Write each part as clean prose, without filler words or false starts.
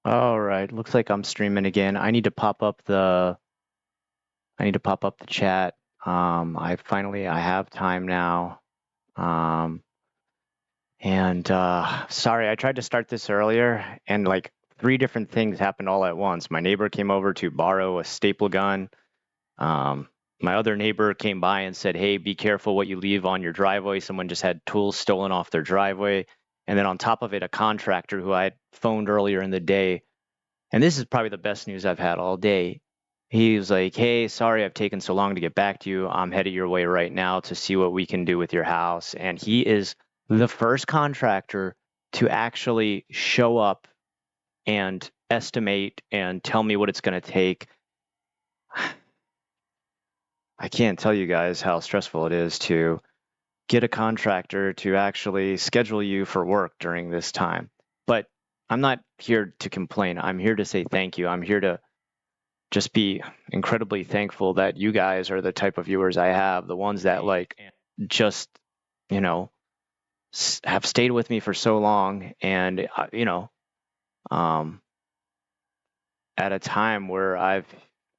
All right, looks like I'm streaming again. I need to pop up the chat. I have time now. Um, and sorry, I tried to start this earlier and like three different things happened all at once. My neighbor came over to borrow a staple gun. Um, my other neighbor came by and said, "Hey, be careful what you leave on your driveway." Someone just had tools stolen off their driveway. And then on top of it, a contractor who I had phoned earlier in the day, and this is probably the best news I've had all day. He was like, "Hey, sorry I've taken so long to get back to you. I'm headed your way right now to see what we can do with your house." And he is the first contractor to actually show up and estimate and tell me what it's going to take. I can't tell you guys how stressful it is to get a contractor to actually schedule you for work during this time. But I'm not here to complain. I'm here to say thank you. I'm here to just be incredibly thankful that you guys are the type of viewers I have, the ones that like just, you know, have stayed with me for so long and, um, at a time where I've,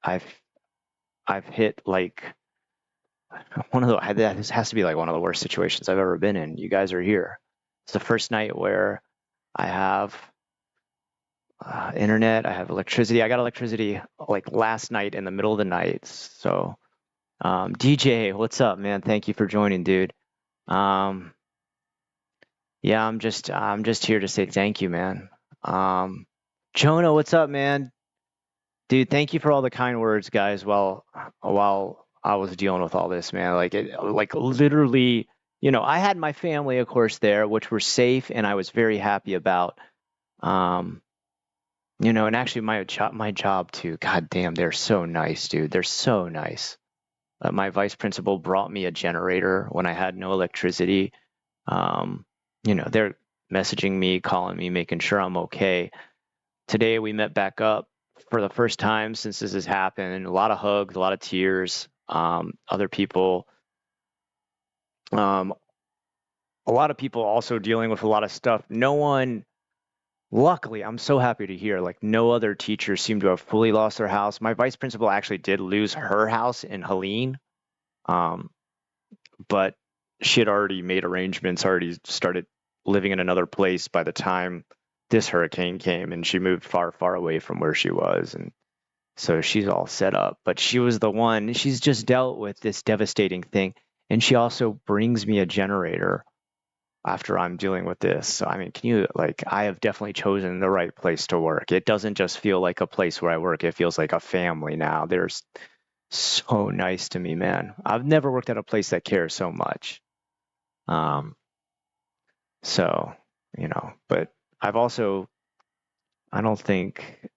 I've hit like this has to be like one of the worst situations I've ever been in. You guys are here. It's the first night where I have internet, I have electricity. I got electricity like last night in the middle of the night. So, DJ, what's up, man? Thank you for joining, dude. Um, yeah, I'm just here to say thank you, man. Um, Jonah, what's up, man? Dude, thank you for all the kind words, guys. While I was dealing with all this, man, like literally, I had my family, of course, there, which were safe, and I was very happy about. Um, and actually, my job too. God damn, they're so nice, dude. They're so nice. My vice principal brought me a generator when I had no electricity. Um, they're messaging me, calling me, making sure I'm okay. Today we met back up for the first time since this has happened. A lot of hugs, a lot of tears. Other people, um, a lot of people also dealing with a lot of stuff. No one, luckily, I'm so happy to hear, like no other teachers seem to have fully lost their house. My vice principal actually did lose her house in Helene. Um, but she had already made arrangements, already started living in another place by the time this hurricane came, and she moved far, far away from where she was. And so she's all set up. But she was the one, she's just dealt with this devastating thing. And she also brings me a generator after I'm dealing with this. So, I mean, I have definitely chosen the right place to work. It doesn't just feel like a place where I work, it feels like a family now. There's so nice to me, man. I've never worked at a place that cares so much. Um, so, but I've also, I don't think,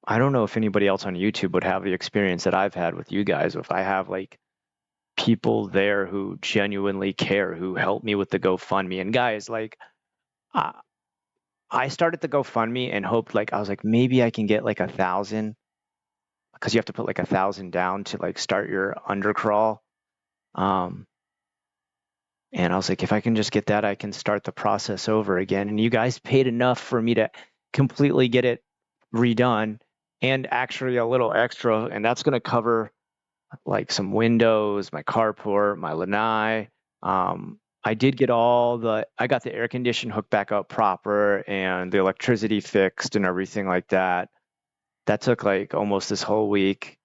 I don't know if anybody else on YouTube would have the experience that I've had with you guys. If I have like people there who genuinely care, who help me with the GoFundMe. And guys, like, uh, I started the GoFundMe and hoped, like, I was like, maybe I can get like 1,000 because you have to put like 1,000 down to like start your undercrawl. Um, And I was like, if I can just get that, I can start the process over again. And you guys paid enough for me to completely get it redone and actually a little extra. And that's going to cover like some windows, my carport, my lanai. I got the air condition hooked back up proper and the electricity fixed and everything like that. That took like almost this whole week.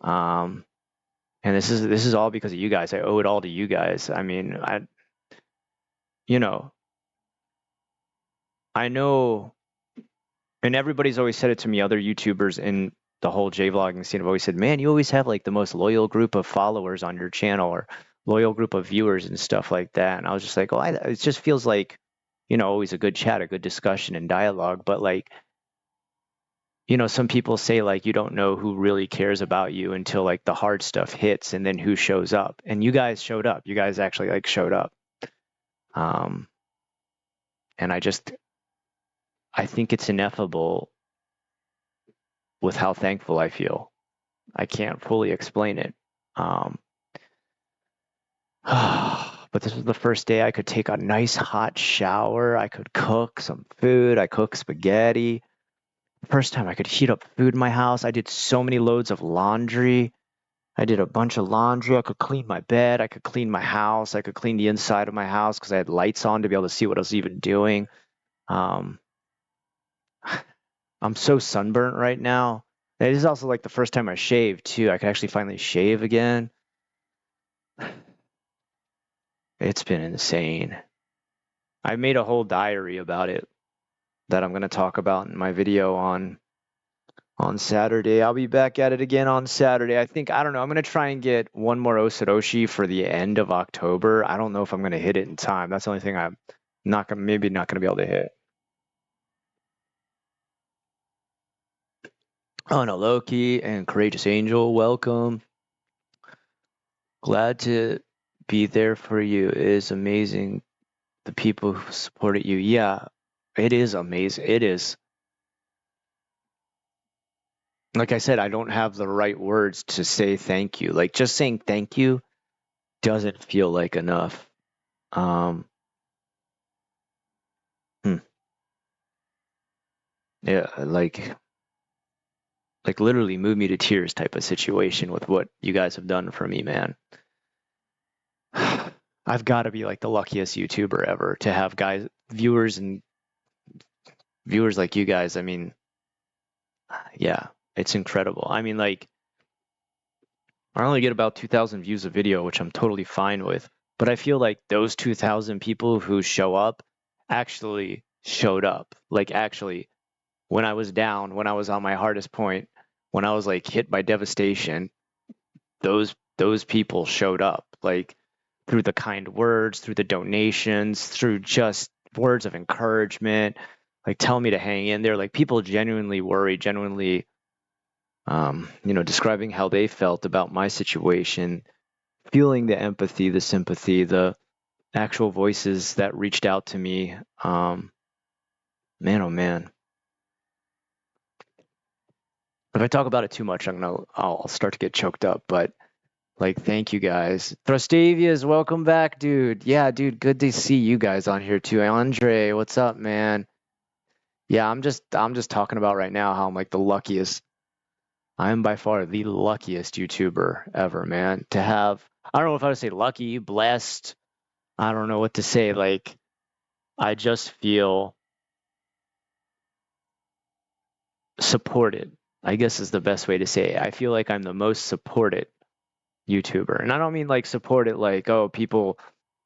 Um, and this is all because of you guys. I owe it all to you guys. I mean, you know, I know, and everybody's always said it to me, other YouTubers in the whole J-vlogging scene have always said, man, you always have like the most loyal group of followers on your channel or loyal group of viewers and stuff like that. And I was just like, it just feels like, always a good chat, a good discussion and dialogue. But like, some people say like you don't know who really cares about you until like the hard stuff hits and then who shows up. And you guys showed up. You guys actually like showed up. Um, and I think it's ineffable with how thankful I feel. I can't fully explain it. Um, but this was the first day I could take a nice hot shower. I could cook some food. I cooked spaghetti. First time I could heat up food in my house. I did so many loads of laundry. I did a bunch of laundry. I could clean my bed. I could clean my house. I could clean the inside of my house because I had lights on to be able to see what I was even doing. Um, I'm so sunburnt right now. It is also like the first time I shaved too. I could actually finally shave again. It's been insane. I made a whole diary about it that I'm going to talk about in my video on Saturday. I'll be back at it again on Saturday. I don't know. I'm going to try and get one more Osoroshi for the end of October. I don't know if I'm going to hit it in time. That's the only thing I'm maybe not going to be able to hit. Oh no, Loki and Courageous Angel, welcome. Glad to be there for you. It is amazing the people who supported you. Yeah, it is amazing. It is. Like I said, I don't have the right words to say thank you. Like just saying thank you doesn't feel like enough. Um, hmm, yeah, like literally move me to tears type of situation with what you guys have done for me, man. I've got to be like the luckiest YouTuber ever to have viewers like you guys. I mean, yeah, it's incredible. I mean, like, I only get about 2,000 views a video, which I'm totally fine with. But I feel like those 2,000 people who show up actually showed up. Like, actually, when I was down, when I was on my hardest point, when I was like hit by devastation, those people showed up. Like, through the kind words, through the donations, through just words of encouragement, like tell me to hang in there. Like, people genuinely worry, genuinely describing how they felt about my situation, feeling the empathy, the sympathy, the actual voices that reached out to me. Man, oh man. If I talk about it too much, I'll start to get choked up. But like, thank you guys. Throstavius, welcome back, dude. Yeah, dude, good to see you guys on here too. Andre, what's up, man? Yeah, I'm just talking about right now how I'm like the luckiest. I am by far the luckiest YouTuber ever, man. To have, I don't know if I would say lucky, blessed. I don't know what to say. Like, I just feel supported, I guess is the best way to say it. I feel like I'm the most supported YouTuber. And I don't mean like supported like, oh, people,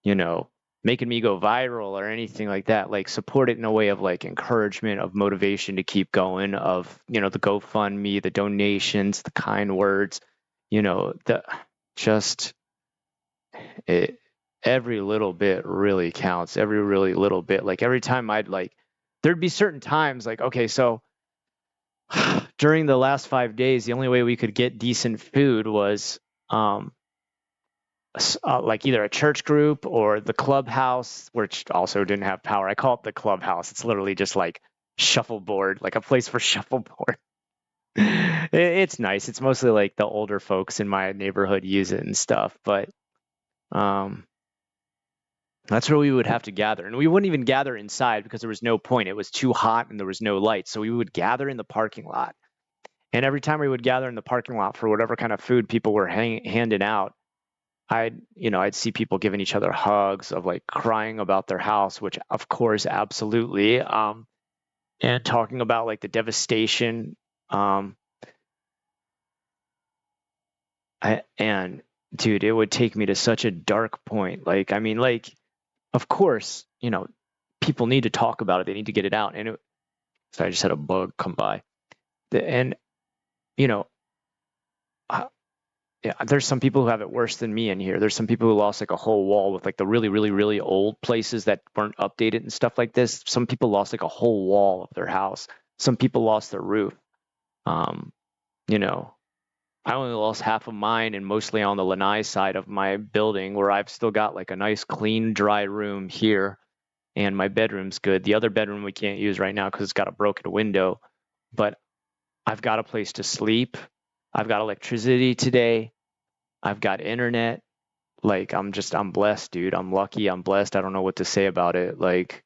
you know, making me go viral or anything like that. Like support it in a way of like encouragement, of motivation to keep going, of, the GoFundMe, the donations, the kind words, the just it every little bit really counts. Every really little bit. Like every time there'd be certain times like, okay, so during the last 5 days, the only way we could get decent food was um, like either a church group or the clubhouse, which also didn't have power. I call it the clubhouse. It's literally just like shuffleboard, like a place for shuffleboard. It's nice. It's mostly like the older folks in my neighborhood use it and stuff, but um, that's where we would have to gather. And we wouldn't even gather inside because there was no point. It was too hot and there was no light. So we would gather in the parking lot. And every time we would gather in the parking lot for whatever kind of food people were handing out, I'd see people giving each other hugs of like crying about their house, which of course, absolutely, and talking about like the devastation. And dude, it would take me to such a dark point. Like, I mean, like, of course, people need to talk about it. They need to get it out. So I just had a bug come by, and you know, yeah, there's some people who have it worse than me in here. There's some people who lost like a whole wall with like the really, really, really old places that weren't updated and stuff like this. Some people lost like a whole wall of their house. Some people lost their roof. Um, you know, I only lost half of mine and mostly on the lanai side of my building where I've still got like a nice, clean, dry room here and my bedroom's good. The other bedroom we can't use right now because it's got a broken window, but I've got a place to sleep. I've got electricity today. I've got internet. Like I'm blessed, dude. I'm lucky. I'm blessed. I don't know what to say about it. Like,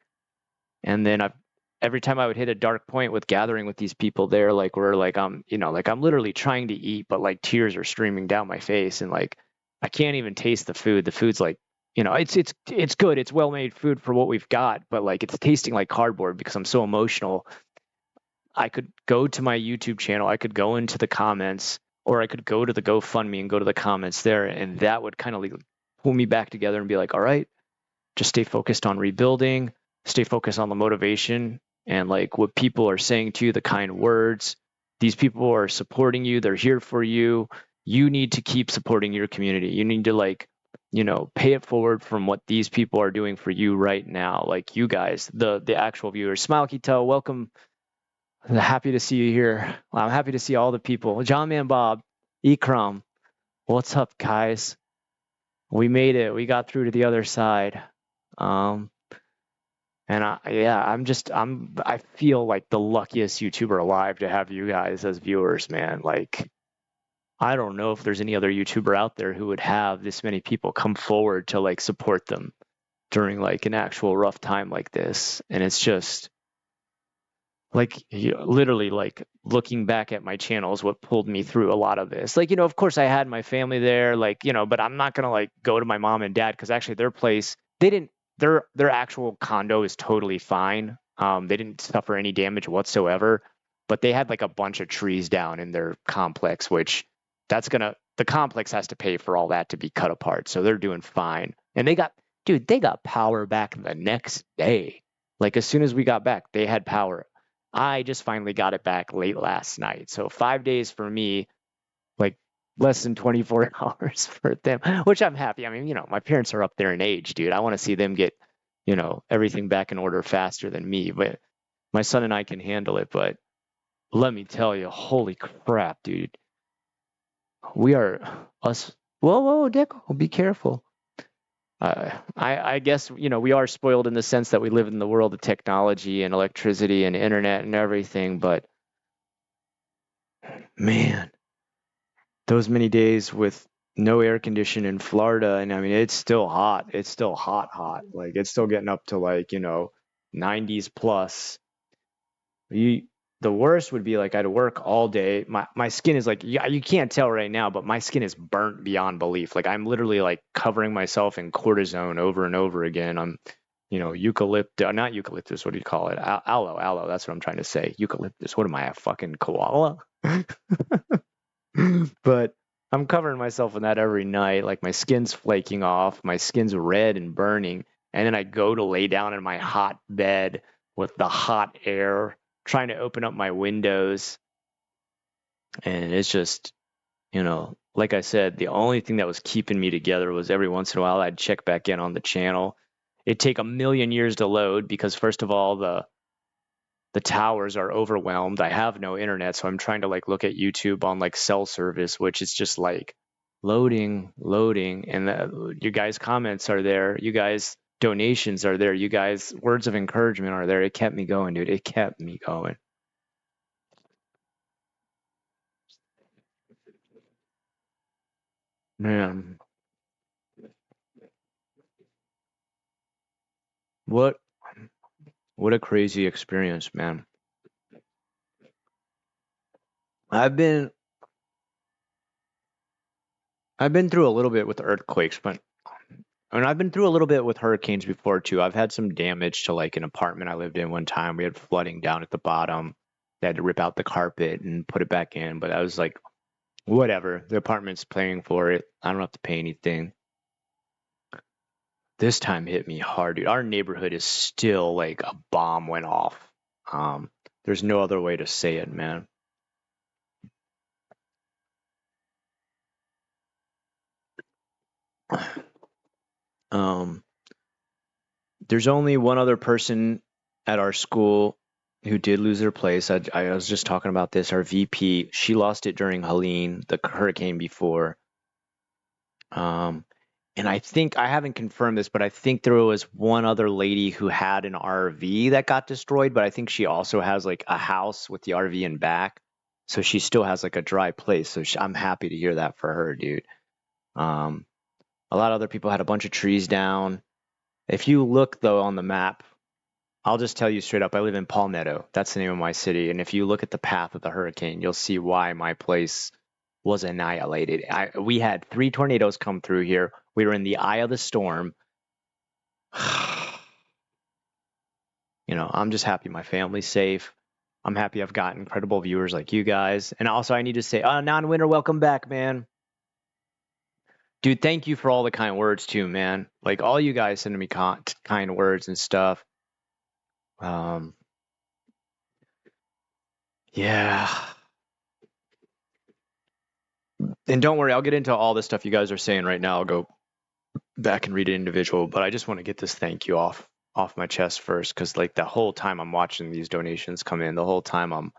and then every time I would hit a dark point with gathering with these people there, like where like I'm, you know, like I'm literally trying to eat, but like tears are streaming down my face, and like I can't even taste the food. The food's like, you know, it's good. It's well made food for what we've got, but like it's tasting like cardboard because I'm so emotional. I could go to my YouTube channel, I could go into the comments, or I could go to the GoFundMe and go to the comments there, and that would kind of like pull me back together and be like, all right, just stay focused on rebuilding, stay focused on the motivation and like what people are saying to you, the kind words. These people are supporting you, they're here for you. You need to keep supporting your community. You need to like, you know, pay it forward from what these people are doing for you right now. Like you guys, the actual viewers. Smile Kito, welcome. Happy to see you here. I'm happy to see all the people. John Man Bob, Ikram, what's up, guys? We made it. We got through to the other side. Um, and I feel like the luckiest YouTuber alive to have you guys as viewers, man. Like, I don't know if there's any other YouTuber out there who would have this many people come forward to like support them during like an actual rough time like this. And it's just like literally like looking back at my channel is what pulled me through a lot of this. Like, you know, of course I had my family there, like, you know, but I'm not gonna like go to my mom and dad because actually their place, they didn't their actual condo is totally fine. They didn't suffer any damage whatsoever, but they had like a bunch of trees down in their complex, which the complex has to pay for all that to be cut apart. So they're doing fine. And they got power back the next day. Like as soon as we got back, they had power. I just finally got it back late last night. So 5 days for me, like less than 24 hours for them, which I'm happy. I mean, you know, my parents are up there in age, dude. I want to see them get, you know, everything back in order faster than me. But my son and I can handle it. But let me tell you, holy crap, dude. We are us. Whoa, whoa, Dick, be careful. I guess, you know, we are spoiled in the sense that we live in the world of technology and electricity and internet and everything, but man, those many days with no air condition in Florida, and I mean, it's still hot. It's still hot, hot. Like it's still getting up to like, you know, 90s plus. You, the worst would be like I'd work all day. My skin is like, yeah, you can't tell right now, but my skin is burnt beyond belief. Like I'm literally like covering myself in cortisone over and over again. I'm, you know, eucalyptus, not eucalyptus, what do you call it? Aloe, that's what I'm trying to say. Eucalyptus, what am I, a fucking koala? But I'm covering myself in that every night. Like my skin's flaking off, my skin's red and burning. And then I go to lay down in my hot bed with the hot air, trying to open up my windows. And it's just, you know, like I said, the only thing that was keeping me together was every once in a while I'd check back in on the channel. It'd take a million years to load because first of all, the towers are overwhelmed. I have no internet, so I'm trying to like look at YouTube on like cell service, which is just like loading, loading, and you guys' comments are there. You guys' donations are there. You guys' words of encouragement are there. It kept me going, dude. It kept me going. Man, what what a crazy experience, man. I've been I've been through a little bit with earthquakes, but and I've been through a little bit with hurricanes before too. I've had some damage to like an apartment I lived in one time. We had flooding down at the bottom. They had to rip out the carpet and put it back in, but I was like, whatever. The apartment's paying for it. I don't have to pay anything. This time hit me hard, dude. Our neighborhood is still like a bomb went off. There's no other way to say it, man. Um, there's only one other person at our school who did lose their place. I was just talking about this. Our VP, she lost it during Helene, the hurricane before. Um, and I think I haven't confirmed this, but I think there was one other lady who had an RV that got destroyed, but I think she also has like a house with the RV in back. So she still has like a dry place. So I'm happy to hear that for her, dude. Um, a lot of other people had a bunch of trees down. If you look though on the map, I'll just tell you straight up, I live in Palmetto. That's the name of my city. And if you look at the path of the hurricane, you'll see why my place was annihilated. We had 3 tornadoes come through here. We were in the eye of the storm. I'm just happy my family's safe. I'm happy I've got incredible viewers like you guys. And also, I need to say, non-winner, welcome back, man. Dude, thank you for all the kind words too, man. Like all you guys sending me kind words and stuff. Yeah. And don't worry, I'll get into all the stuff you guys are saying right now. I'll go back and read it individual, but I just want to get this thank you off my chest first, because like the whole time I'm watching these donations come in, the whole time I'm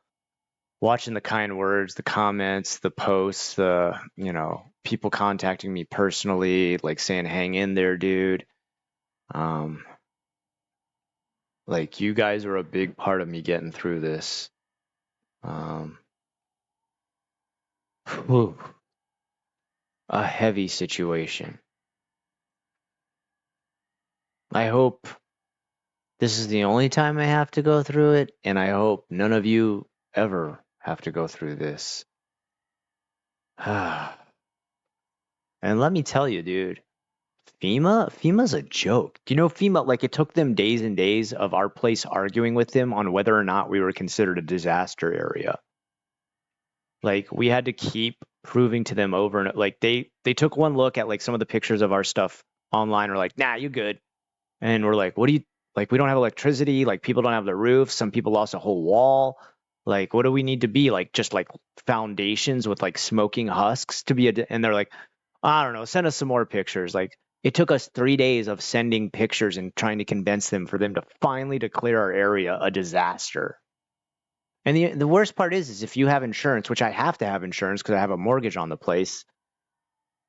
watching the kind words, the comments, the posts, the people contacting me personally, like saying hang in there, dude. Like you guys are a big part of me getting through this. Whew. A heavy situation. I hope this is the only time I have to go through it, and I hope none of you ever have to go through this. And let me tell you, dude, FEMA's a joke. Do you know FEMA, like it took them days and days of our place arguing with them on whether or not we were considered a disaster area. Like we had to keep proving to them over and like they took one look at like some of the pictures of our stuff online, or like, nah, you good. And we're like, what do you, like, we don't have electricity, like people don't have the roof, some people lost a whole wall. Like, what do we need to be? Like, just like foundations with like smoking husks to be and they're like, I don't know, send us some more pictures. Like, it took us 3 days of sending pictures and trying to convince them for them to finally declare our area a disaster. And the worst part is if you have insurance, which I have to have insurance because I have a mortgage on the place,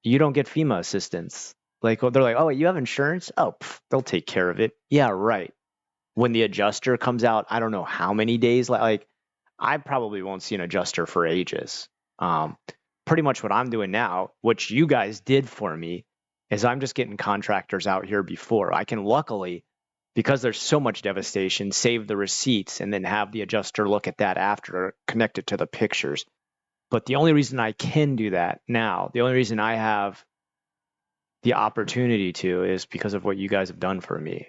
you don't get FEMA assistance. Like they're like, oh, you have insurance? Oh, they'll take care of it. Yeah, right. When the adjuster comes out, I don't know how many days. Like I probably won't see an adjuster for ages. Pretty much what I'm doing now, which you guys did for me, is I'm just getting contractors out here before I can, luckily, because there's so much devastation, save the receipts and then have the adjuster look at that after, connect it to the pictures. But the only reason I can do that now, the only reason I have the opportunity to, is because of what you guys have done for me.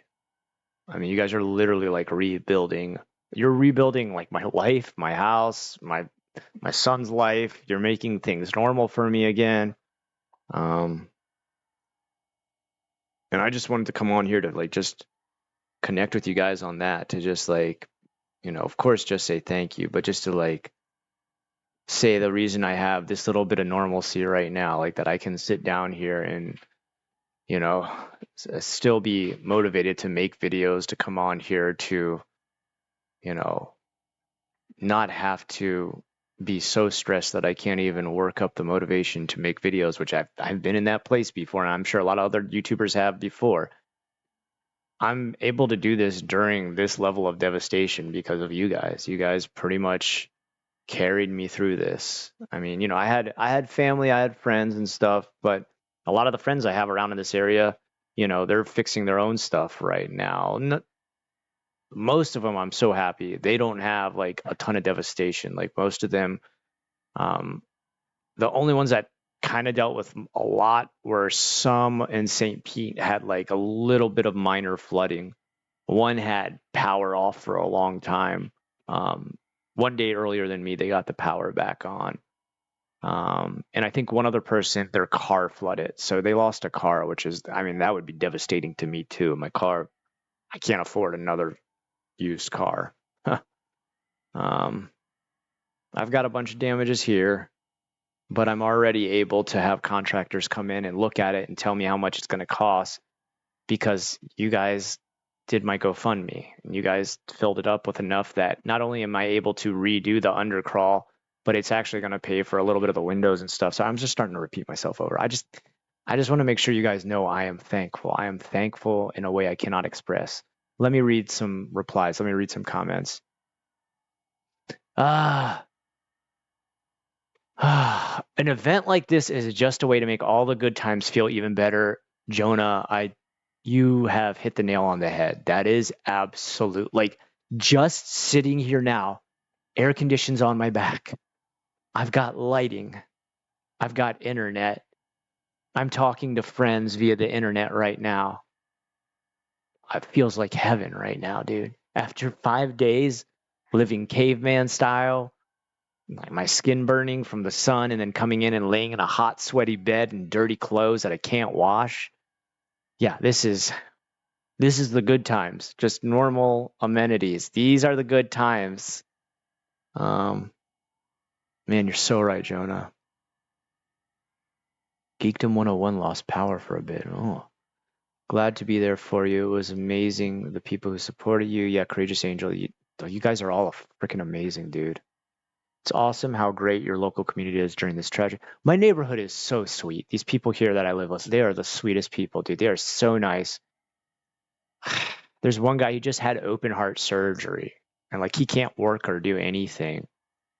I mean, you guys are literally like rebuilding. You're rebuilding like my life, my house, my son's life. You're making things normal for me again. And I just wanted to come on here to like just connect with you guys on that, to just like, of course, just say thank you, but just to like say the reason I have this little bit of normalcy right now, like that I can sit down here and, still be motivated to make videos, to come on here, to, not have to be so stressed that I can't even work up the motivation to make videos, which I've been in that place before, and I'm sure a lot of other YouTubers have before. I'm able to do this during this level of devastation because of you guys. You guys pretty much carried me through this. I mean, I had family, I had friends and stuff, but a lot of the friends I have around in this area, they're fixing their own stuff right now. Most of them, I'm so happy they don't have like a ton of devastation. Like most of them, the only ones that kind of dealt with a lot were some in St. Pete had like a little bit of minor flooding. One had power off for a long time. One day earlier than me, they got the power back on. And I think one other person, their car flooded. So they lost a car, which is, I mean, that would be devastating to me too. My car, I can't afford another used car. I've got a bunch of damages here, but I'm already able to have contractors come in and look at it and tell me how much it's going to cost, because you guys did my GoFundMe and you guys filled it up with enough that not only am I able to redo the undercrawl, but it's actually going to pay for a little bit of the windows and stuff. So I'm just starting to repeat myself over. I just want to make sure you guys know I am thankful. I am thankful in a way I cannot express. Let me read some replies. Let me read some comments. An event like this is just a way to make all the good times feel even better. Jonah, I you have hit the nail on the head. That is absolute. Like, just sitting here now, air conditions on my back. I've got lighting. I've got internet. I'm talking to friends via the internet right now. It feels like heaven right now, dude. After 5 days living caveman style, like my skin burning from the sun and then coming in and laying in a hot, sweaty bed in dirty clothes that I can't wash. Yeah, this is the good times. Just normal amenities. These are the good times. Um, Man, you're so right, Jonah. Geekdom 101 lost power for a bit. Oh, glad to be there for you. It was amazing. The people who supported you. Yeah, Courageous Angel. You guys are all freaking amazing, dude. It's awesome how great your local community is during this tragedy. My neighborhood is so sweet. These people here that I live with, they are the sweetest people, dude. They are so nice. There's one guy who just had open heart surgery and like he can't work or do anything.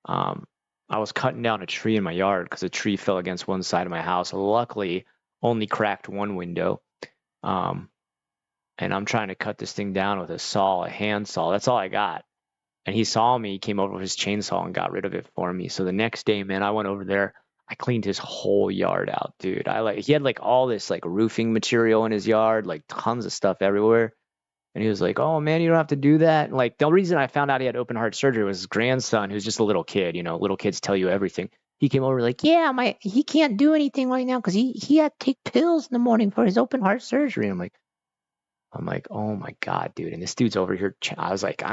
Um, I was cutting down a tree in my yard because a tree fell against one side of my house. Luckily, only cracked one window. Um, and I'm trying to cut this thing down with a saw, a hand saw. That's all I got. And he saw me, he came over with his chainsaw and got rid of it for me. So the next day, man, I went over there. I cleaned his whole yard out, dude. He had like all this like roofing material in his yard, like tons of stuff everywhere. And he was like, "Oh man, you don't have to do that." And like the reason I found out he had open heart surgery was his grandson, who's just a little kid. You know, little kids tell you everything. He came over like, "Yeah, he can't do anything right now because he had to take pills in the morning for his open heart surgery." And I'm like, oh my God, dude. And this dude's over here. I was like,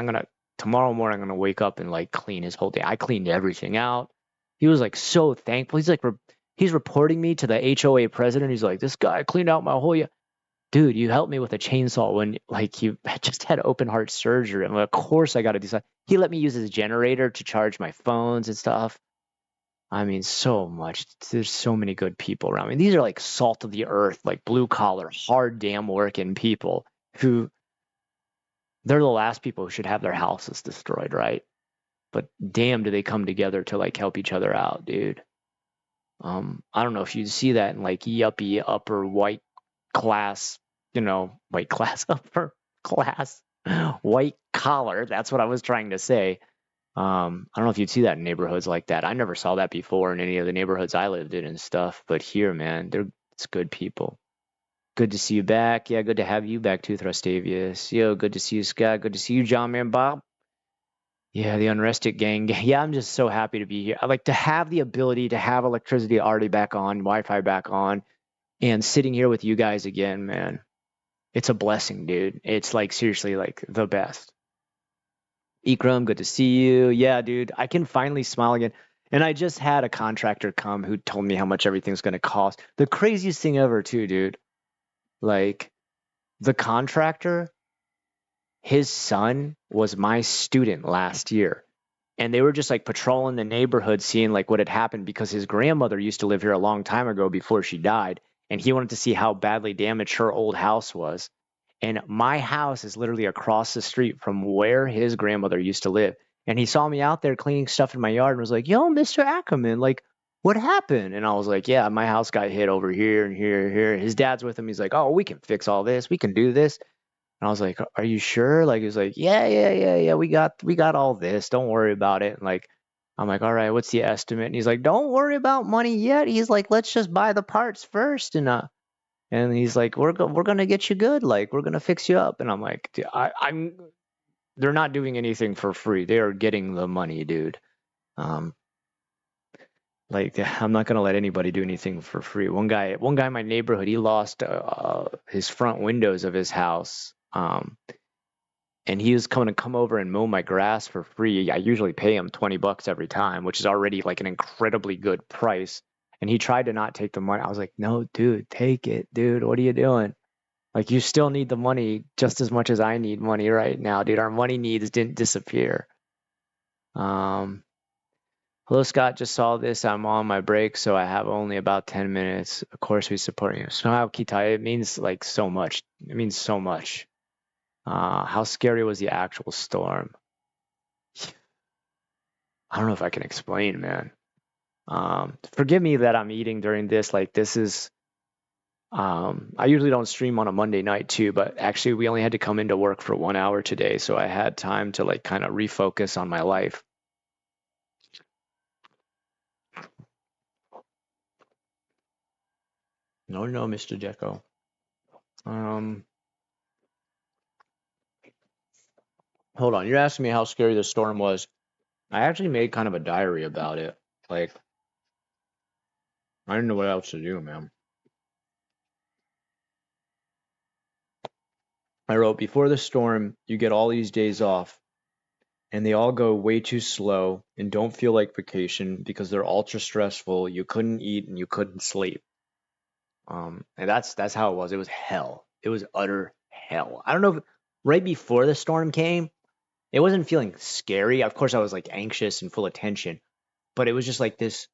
tomorrow morning, I'm going to wake up and like clean his whole day. I cleaned everything out. He was like so thankful. He's reporting me to the HOA president. He's like, this guy cleaned out my whole, dude, you helped me with a chainsaw when like you just had open heart surgery. I'm like, of course I got to do something. He let me use his generator to charge my phones and stuff. I mean, so much. There's so many good people around me. These are like salt of the earth, like blue collar, hard damn working people who they're the last people who should have their houses destroyed, right? But damn, do they come together to like help each other out, dude. I don't know if you see that in like yuppie upper white class, white class upper class, white collar. That's what I was trying to say. I don't know if you'd see that in neighborhoods like that. I never saw that before in any of the neighborhoods I lived in and stuff. But here, man, it's good people. Good to see you back. Yeah, good to have you back too, Thrustavius. Yo, good to see you, Scott. Good to see you, John Man Bob. Yeah, the Unrested gang. Yeah, I'm just so happy to be here. I like to have the ability to have electricity already back on, Wi-Fi back on, and sitting here with you guys again, man. It's a blessing, dude. It's like seriously like the best. Ikram, good to see you. Yeah, dude, I can finally smile again. And I just had a contractor come who told me how much everything's going to cost. The craziest thing ever, too, dude. Like, the contractor, his son was my student last year. And they were just like patrolling the neighborhood, seeing like what had happened because his grandmother used to live here a long time ago before she died. And he wanted to see how badly damaged her old house was. And my house is literally across the street from where his grandmother used to live. And he saw me out there cleaning stuff in my yard and was like, "Yo, Mr. Ackerman, like, what happened?" And I was like, "Yeah, my house got hit over here and here and here." His dad's with him. He's like, "Oh, we can fix all this. We can do this." And I was like, "Are you sure?" Like, he was like, "Yeah, yeah, yeah, yeah. We got all this. Don't worry about it." And like, I'm like, "All right, what's the estimate?" And he's like, "Don't worry about money yet." He's like, "Let's just buy the parts first." And he's like, we're gonna get you good. Like, we're gonna fix you up." And I'm like, "Dude, they're not doing anything for free. They are getting the money, dude. Um, like, I'm not gonna let anybody do anything for free." One guy in my neighborhood, he lost his front windows of his house. And he was coming to come over and mow my grass for free. I usually pay him $20 every time, which is already like an incredibly good price. And he tried to not take the money. I was like, "No, dude, take it, dude. What are you doing? Like, you still need the money just as much as I need money right now, dude. Our money needs didn't disappear." Um, Hello, Scott. Just saw this. I'm on my break, so I have only about 10 minutes. Of course, we support you. So, how Kitai, it means like so much. It means so much. How scary was the actual storm? I don't know if I can explain, man. Forgive me that I'm eating during this. Like, this is, I usually don't stream on a Monday night too, but actually we only had to come into work for 1 hour today, so I had time to like kind of refocus on my life. No, no, Mr. Deco. Um, Hold on. You're asking me how scary the storm was. I actually made kind of a diary about it. Like, I didn't know what else to do, man. I wrote, before the storm, you get all these days off, and they all go way too slow and don't feel like vacation because they're ultra stressful. You couldn't eat and you couldn't sleep. And that's how it was. It was hell. It was utter hell. I don't know if right before the storm came, it wasn't feeling scary. Of course, I was like anxious and full of tension, but it was just like this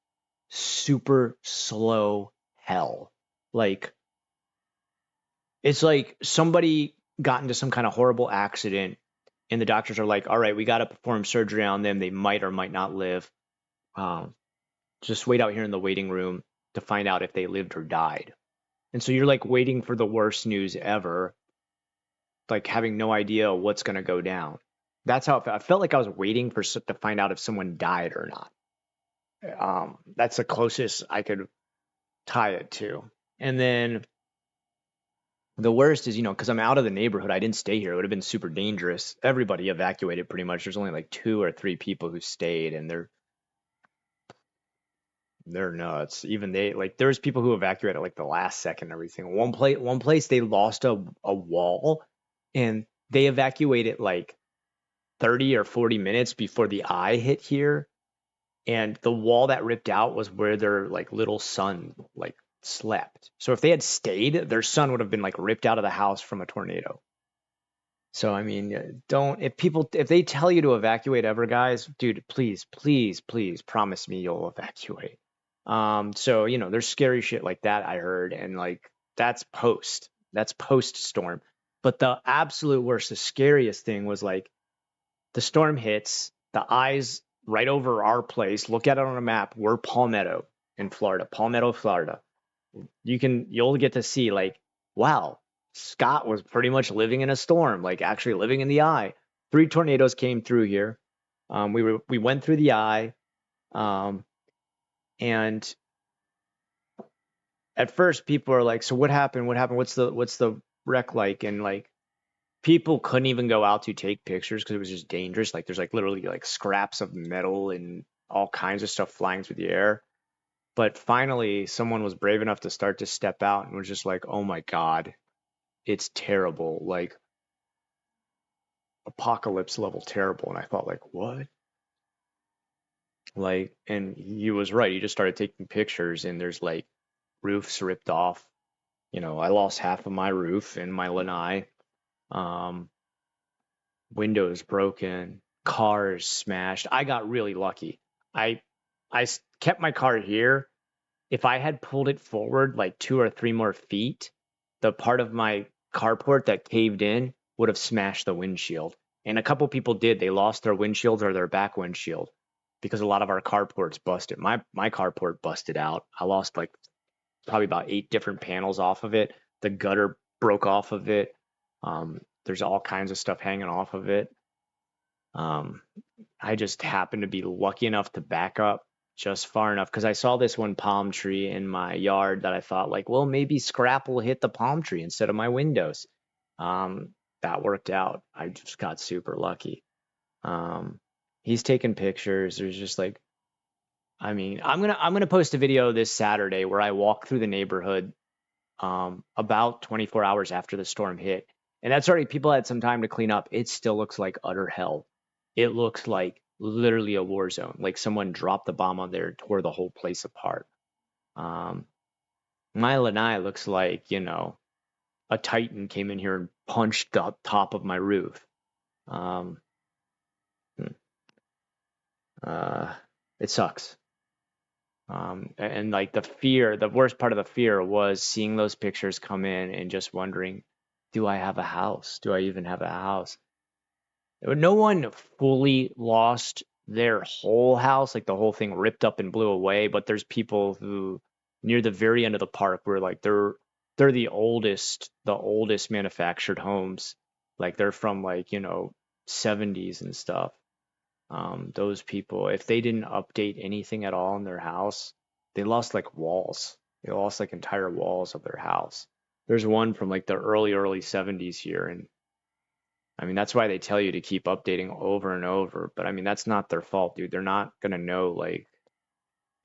super slow hell. Like it's like somebody got into some kind of horrible accident and the doctors are like, all right, we got to perform surgery on them. They might or might not live. Um, just wait out here in the waiting room to find out if they lived or died. And so you're like waiting for the worst news ever, like having no idea what's going to go down. That's how it felt. I felt like I was waiting for to find out if someone died or not. That's the closest I could tie it to. And then the worst is, because I'm out of the neighborhood, I didn't stay here. It would have been super dangerous. Everybody evacuated pretty much. There's only like 2 or 3 people who stayed, and they're nuts. Even they like there's people who evacuated like the last second and everything. One place they lost a wall, and they evacuated like 30 or 40 minutes before the eye hit here. And the wall that ripped out was where their like little son like slept. So if they had stayed, their son would have been like ripped out of the house from a tornado. So I mean, don't if they tell you to evacuate ever, guys, dude, please, please, please promise me you'll evacuate. So there's scary shit like that I heard, and like that's post storm. But the absolute worst, the scariest thing was like the storm hits, the eyes right over our place. Look at it on a map. We're Palmetto in Florida, Palmetto, Florida. You'll get to see like, wow, Scott was pretty much living in a storm, like actually living in the eye. 3 tornadoes came through here. We went through the eye, um, and at first people are like, so what happened? What happened? What's the wreck like? And like people couldn't even go out to take pictures because it was just dangerous. Like there's like literally like scraps of metal and all kinds of stuff flying through the air. But finally, someone was brave enough to start to step out and was just like, oh my God, it's terrible. Like apocalypse level terrible. And I thought, like, what? Like, and he was right. He just started taking pictures, and there's like roofs ripped off. I lost half of my roof in my lanai. Um, Windows broken, cars smashed. I got really lucky. I kept my car here. If I had pulled it forward like 2 or 3 more feet, the part of my carport that caved in would have smashed the windshield. And a couple people did. They lost their windshields or their back windshield because a lot of our carports busted. My carport busted out. I lost like probably about 8 different panels off of it. The gutter broke off of it. There's all kinds of stuff hanging off of it. Um, I just happened to be lucky enough to back up just far enough because I saw this one palm tree in my yard that I thought like, well, maybe scrap will hit the palm tree instead of my windows. That worked out. I just got super lucky. Um, he's taking pictures. There's just like, I mean, I'm gonna post a video this Saturday where I walk through the neighborhood about 24 hours after the storm hit. And that's already people had some time to clean up. It still looks like utter hell. It looks like literally a war zone. Like someone dropped the bomb on there and tore the whole place apart. Um, my lanai looks like, a Titan came in here and punched the top of my roof. Um, hmm, it sucks. And like the worst part of the fear was seeing those pictures come in and just wondering, do I have a house? Do I even have a house? No one fully lost their whole house, like the whole thing ripped up and blew away, but there's people who near the very end of the park were like they're the oldest manufactured homes. Like they're from like, 70s and stuff. Those people, if they didn't update anything at all in their house, they lost like walls. They lost like entire walls of their house. There's one from like the early 70s here, and I mean that's why they tell you to keep updating over and over. But I mean that's not their fault, dude. They're not gonna know like,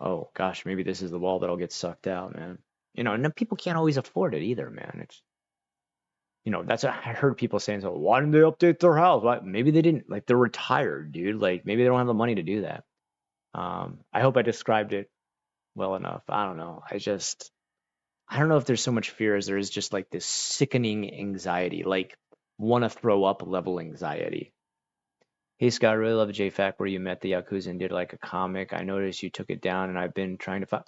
oh gosh, maybe this is the wall that'll get sucked out, man. And then people can't always afford it either, man. It's that's what I heard people saying. So why didn't they update their house? Why? Maybe they didn't. Like they're retired, dude. Like maybe they don't have the money to do that. I hope I described it well enough. I don't know. I don't know if there's so much fear as there is just like this sickening anxiety, like want to throw up level anxiety. Hey Scott, I really love JFAC where you met the Yakuza and did like a comic. I noticed you took it down and I've been trying to find.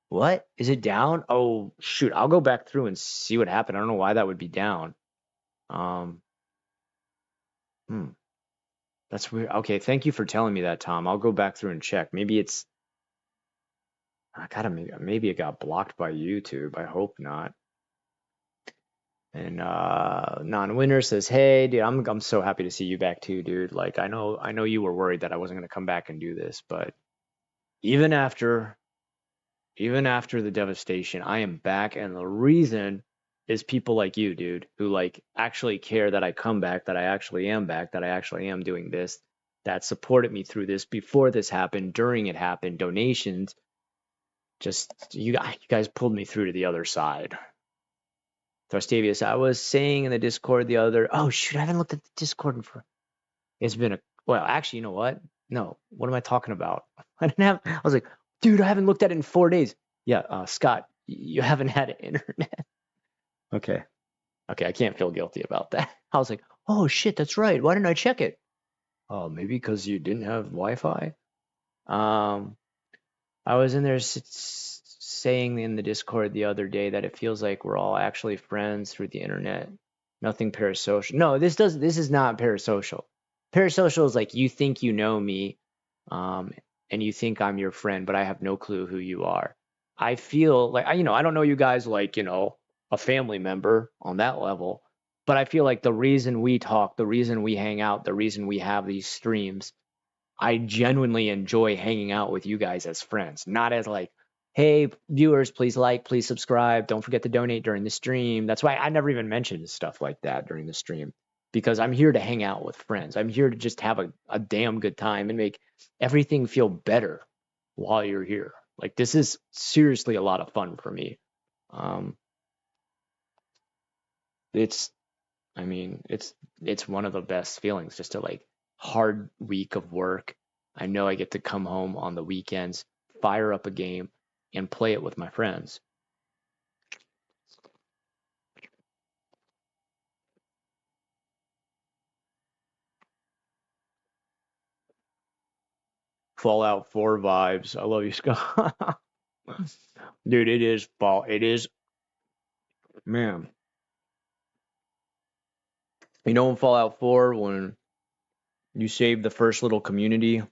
What? Is it down? Oh, shoot. I'll go back through and see what happened. I don't know why that would be down. Um, hmm. That's weird. Okay, thank you for telling me that, Tom. I'll go back through and check. Maybe it got blocked by YouTube. I hope not. And non-winner says, "Hey, dude, I'm so happy to see you back too, dude. Like I know you were worried that I wasn't gonna come back and do this, but even after the devastation, I am back, and the reason is people like you, dude, who like actually care that I come back, that I actually am back, that I actually am doing this, that supported me through this before this happened, during it happened, donations. Just you guys pulled me through to the other side. Thrustavius, I was saying in the Discord oh shoot, I haven't looked at the Discord it's been actually, you know what? No, what am I talking about? I was like, dude, I haven't looked at it in 4 days. Yeah, Scott, you haven't had internet. Okay, I can't feel guilty about that. I was like, oh shit, that's right. Why didn't I check it? Oh, maybe because you didn't have Wi-Fi. I was in there saying in the Discord the other day that it feels like we're all actually friends through the internet. Nothing parasocial. No, this is not parasocial. Parasocial is like you think you know me, and you think I'm your friend, but I have no clue who you are. I feel like I don't know you guys like, a family member on that level, but I feel like the reason we talk, the reason we hang out, the reason we have these streams, I genuinely enjoy hanging out with you guys as friends, not as like, hey, viewers, please like, please subscribe. Don't forget to donate during the stream. That's why I never even mentioned stuff like that during the stream, because I'm here to hang out with friends. I'm here to just have a damn good time and make everything feel better while you're here. Like this is seriously a lot of fun for me. It's, I mean, it's one of the best feelings, just a like hard week of work. I know I get to come home on the weekends, fire up a game, and play it with my friends. Fallout 4 vibes. I love you, Scott. Dude, it is fall. It is, man. You know, in Fallout 4, when you save the first little community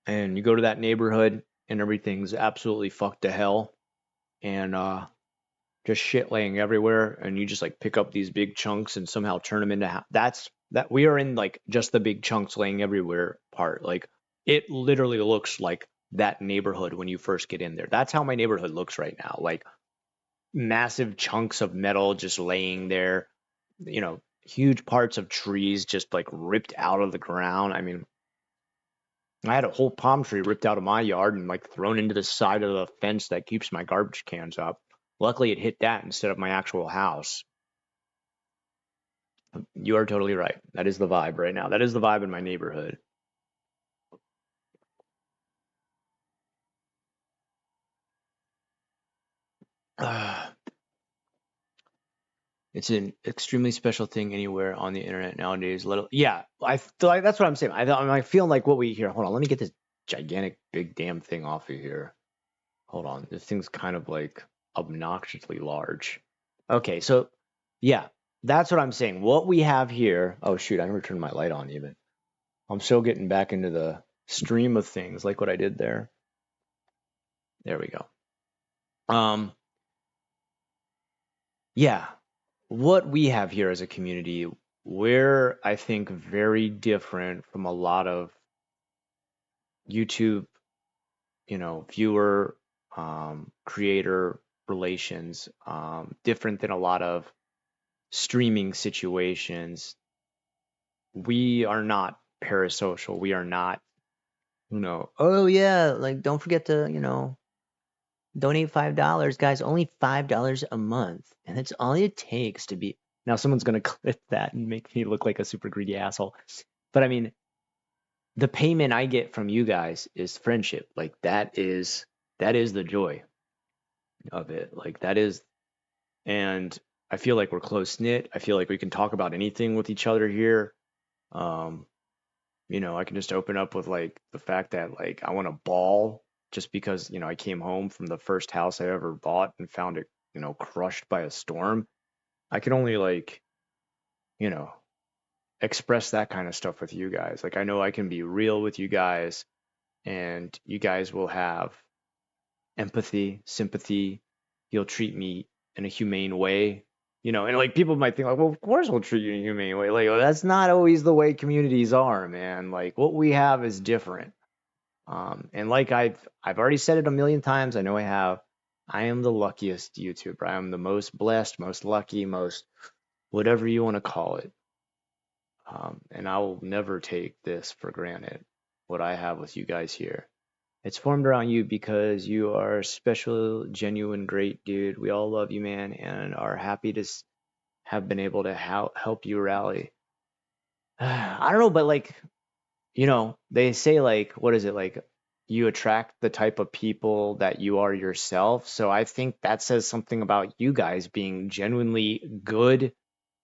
and you go to that neighborhood and everything's absolutely fucked to hell and just shit laying everywhere, and you just like pick up these big chunks and somehow turn them into that we are in like just the big chunks laying everywhere part. Like it literally looks like that neighborhood when you first get in there. That's how my neighborhood looks right now. Like massive chunks of metal just laying there, huge parts of trees just like ripped out of the ground. I mean, I had a whole palm tree ripped out of my yard and like thrown into the side of the fence that keeps my garbage cans up. Luckily, it hit that instead of my actual house. You are totally right. That is the vibe right now. That is the vibe in my neighborhood. It's an extremely special thing anywhere on the internet nowadays. Yeah, I feel like that's what I'm saying. I feel like what we hear. Hold on, let me get this gigantic big damn thing off of here. Hold on, this thing's kind of like obnoxiously large. Okay, so yeah, that's what I'm saying. What we have here. Oh shoot, I never turned my light on even. I'm still getting back into the stream of things, like what I did there. There we go. Yeah, what we have here as a community, we're, I think, very different from a lot of YouTube, viewer, creator relations, different than a lot of streaming situations. We are not parasocial. We are not, oh yeah, like don't forget to, donate $5, guys. Only $5 a month, and that's all it takes to be. Now someone's gonna clip that and make me look like a super greedy asshole. But I mean, the payment I get from you guys is friendship. Like that is the joy of it. Like that is, and I feel like we're close knit. I feel like we can talk about anything with each other here. Um, I can just open up with like the fact that like I want to ball just because, I came home from the first house I ever bought and found it, crushed by a storm. I can only like, you know, express that kind of stuff with you guys. Like I know I can be real with you guys and you guys will have empathy, sympathy. You'll treat me in a humane way. And like people might think like, well, of course we'll treat you in a humane way. Like, well, that's not always the way communities are, man. Like what we have is different. And like I've already said it a million times, I know I have. I am the luckiest YouTuber. I am the most blessed, most lucky, most whatever you want to call it. And I will never take this for granted, what I have with you guys here. It's formed around you because you are a special, genuine, great dude. We all love you, man, and are happy to have been able to help you rally. I don't know, but like, they say like, what is it like? You attract the type of people that you are yourself. So I think that says something about you guys being genuinely good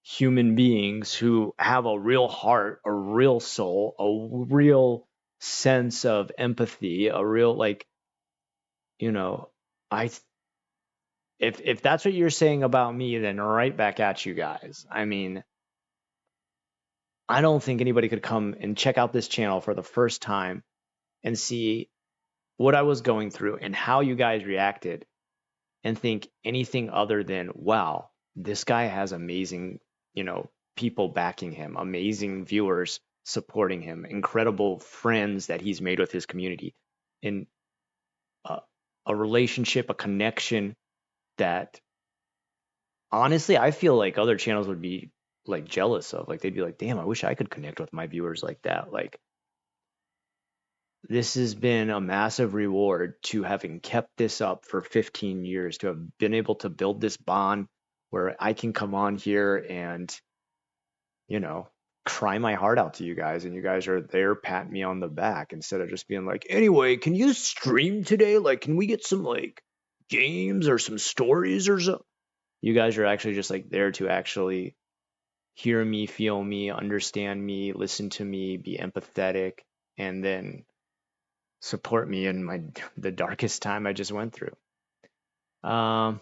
human beings who have a real heart, a real soul, a real sense of empathy, a real like, you know, I if that's what you're saying about me, then right back at you guys. I mean, I don't think anybody could come and check out this channel for the first time and see what I was going through and how you guys reacted and think anything other than, wow, this guy has amazing, people backing him, amazing viewers supporting him, incredible friends that he's made with his community, and a, a relationship, a connection that honestly I feel like other channels would be like jealous of. Like they'd be like, damn, I wish I could connect with my viewers like that. Like this has been a massive reward to having kept this up for 15 years, to have been able to build this bond where I can come on here and, you know, cry my heart out to you guys and you guys are there patting me on the back instead of just being like, anyway, can you stream today? Like, can we get some like games or some stories or so? You guys are actually just like there to actually hear me, feel me, understand me, listen to me, be empathetic, and then support me in the darkest time I just went through. Um,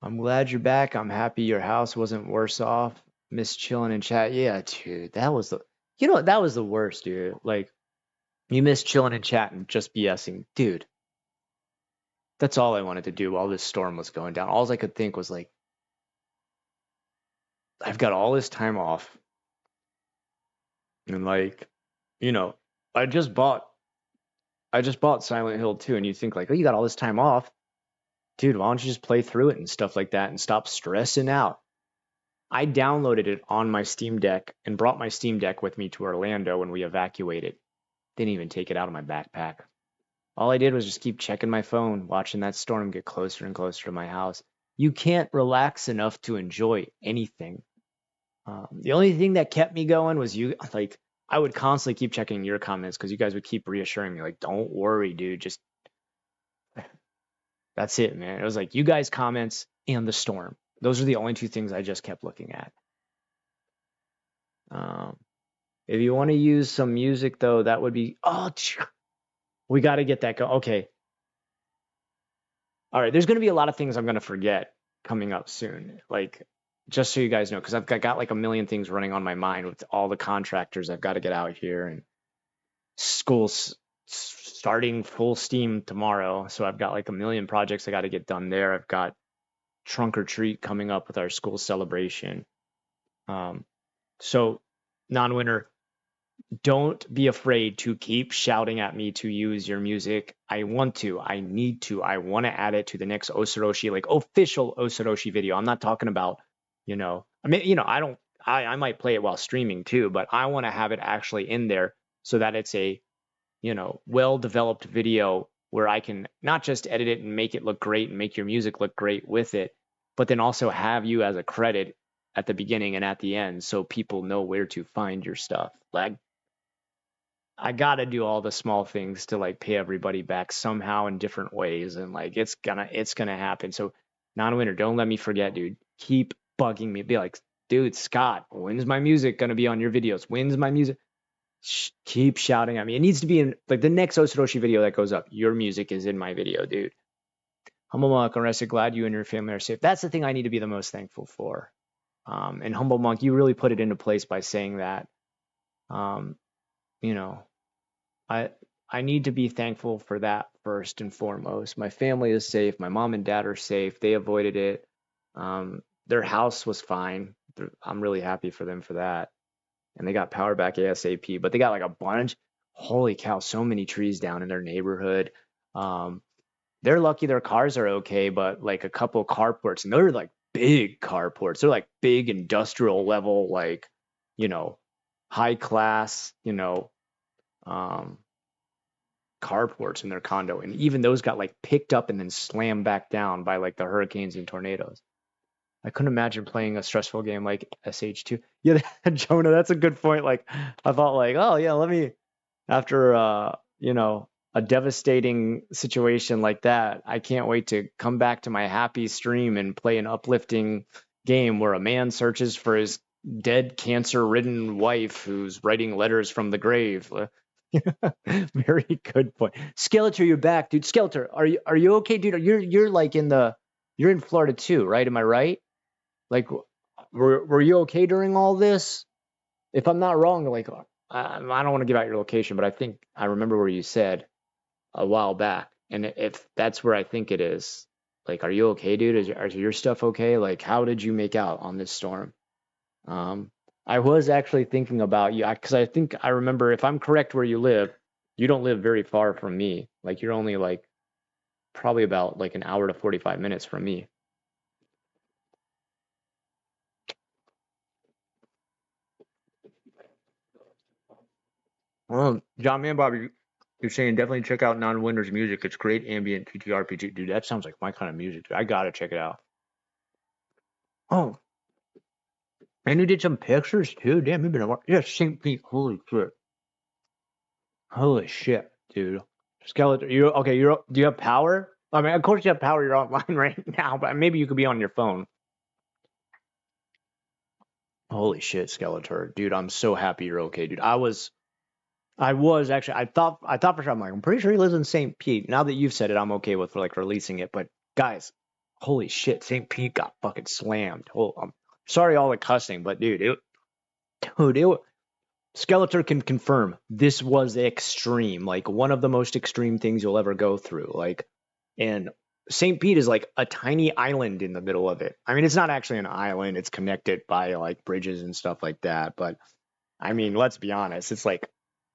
I'm glad you're back. I'm happy your house wasn't worse off. Miss chilling in chat. Yeah, dude, that was the worst, dude. Like you miss chilling in chat and just BSing, dude. That's all I wanted to do while this storm was going down. All I could think was like, I've got all this time off, and like, you know, I just bought Silent Hill 2, and you think like, oh, you got all this time off, dude. Why don't you just play through it and stuff like that and stop stressing out? I downloaded it on my Steam Deck and brought my Steam Deck with me to Orlando when we evacuated. Didn't even take it out of my backpack. All I did was just keep checking my phone, watching that storm get closer and closer to my house. You can't relax enough to enjoy anything. The only thing that kept me going was you. Like, I would constantly keep checking your comments because you guys would keep reassuring me, like, don't worry, dude. Just that's it, man. It was like you guys' comments and the storm. Those are the only two things I just kept looking at. Um, if you want to use some music, though, that would be, we got to get that go. Okay. All right. There's going to be a lot of things I'm going to forget coming up soon. Like, just so you guys know, because I've got like a million things running on my mind with all the contractors I've got to get out here and school's starting full steam tomorrow. So I've got like a million projects I got to get done there. I've got trunk or treat coming up with our school celebration. So non-winner, don't be afraid to keep shouting at me to use your music. I want to, I need to, I want to add it to the next Osoroshi, like official Osoroshi video. I'm not talking about, I mean, I might play it while streaming too, but I want to have it actually in there so that it's a, well-developed video where I can not just edit it and make it look great and make your music look great with it, but then also have you as a credit at the beginning and at the end so people know where to find your stuff. Like, I gotta do all the small things to like pay everybody back somehow in different ways, and like it's gonna happen. So non-winner, don't let me forget, dude. Keep bugging me. Be like, dude, Scott, when's my music gonna be on your videos? When's my music? Keep shouting at me. It needs to be in like the next Osoroshi video that goes up. Your music is in my video, dude. Humble Monk, Arrested, glad you and your family are safe. That's the thing I need to be the most thankful for. And Humble Monk, you really put it into place by saying that. You know, I need to be thankful for that first and foremost. My family is safe. My mom and dad are safe. They avoided it. Their house was fine. I'm really happy for them for that. And they got power back ASAP, but they got like a bunch. Holy cow, so many trees down in their neighborhood. They're lucky their cars are okay, but like a couple carports, and they're like big carports. They're like big industrial level, like, high class, carports in their condo. And even those got like picked up and then slammed back down by like the hurricanes and tornadoes. I couldn't imagine playing a stressful game like SH2. Yeah, Jonah, that's a good point. Like, I thought like, oh yeah, let me, after a devastating situation like that, I can't wait to come back to my happy stream and play an uplifting game where a man searches for his dead cancer-ridden wife who's writing letters from the grave. Very good point. Skeletor, you're back, dude. Skeletor, are you okay, dude? You're like you're in Florida too, right? Am I right? Like, were you okay during all this? If I'm not wrong, like, I don't want to give out your location, but I think I remember where you said a while back. And if that's where I think it is, like, are you okay, dude? Is your stuff okay? Like, how did you make out on this storm? I was actually thinking about you because I think I remember, if I'm correct where you live, you don't live very far from me. Like, you're only like probably about like an hour to 45 minutes from me. Well, John Man Bobby, you're saying definitely check out Non-Winner's music. It's great ambient TTRPG. Dude, that sounds like my kind of music, dude. I gotta check it out. Oh, and you did some pictures too. Damn, you've been yeah, St. Pete. Holy shit. Holy shit, dude. Skeletor, you okay? Do you have power? I mean, of course you have power. You're online right now, but maybe you could be on your phone. Holy shit, Skeletor, dude. I'm so happy you're okay, dude. I was actually. I thought for sure. I'm pretty sure he lives in St. Pete. Now that you've said it, I'm okay with like releasing it. But guys, holy shit, St. Pete got fucking slammed. Oh, I'm sorry all the cussing, but dude, Skeletor can confirm this was extreme, like one of the most extreme things you'll ever go through. Like, and St. Pete is like a tiny island in the middle of it. I mean, it's not actually an island; it's connected by like bridges and stuff like that. But I mean, let's be honest, it's like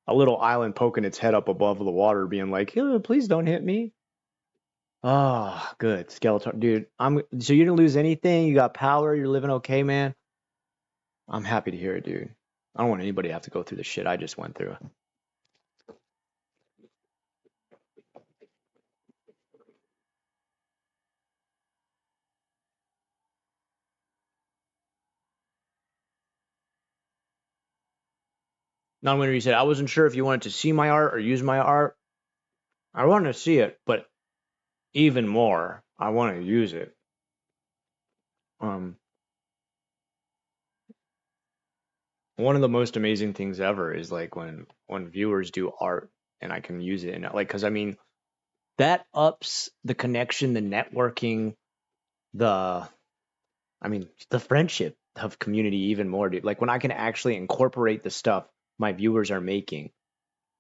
a little island poking its head up above the water, being like, oh, "Please don't hit me." Oh, good, Skeletor, dude. So you didn't lose anything. You got power. You're living okay, man. I'm happy to hear it, dude. I don't want anybody to have to go through the shit I just went through. Non-winner, you said, I wasn't sure if you wanted to see my art or use my art. I want to see it, but even more, I want to use it. One of the most amazing things ever is like when viewers do art and I can use it, and like, because I mean, that ups the connection, the networking, the friendship of community even more, dude. Like when I can actually incorporate the stuff my viewers are making,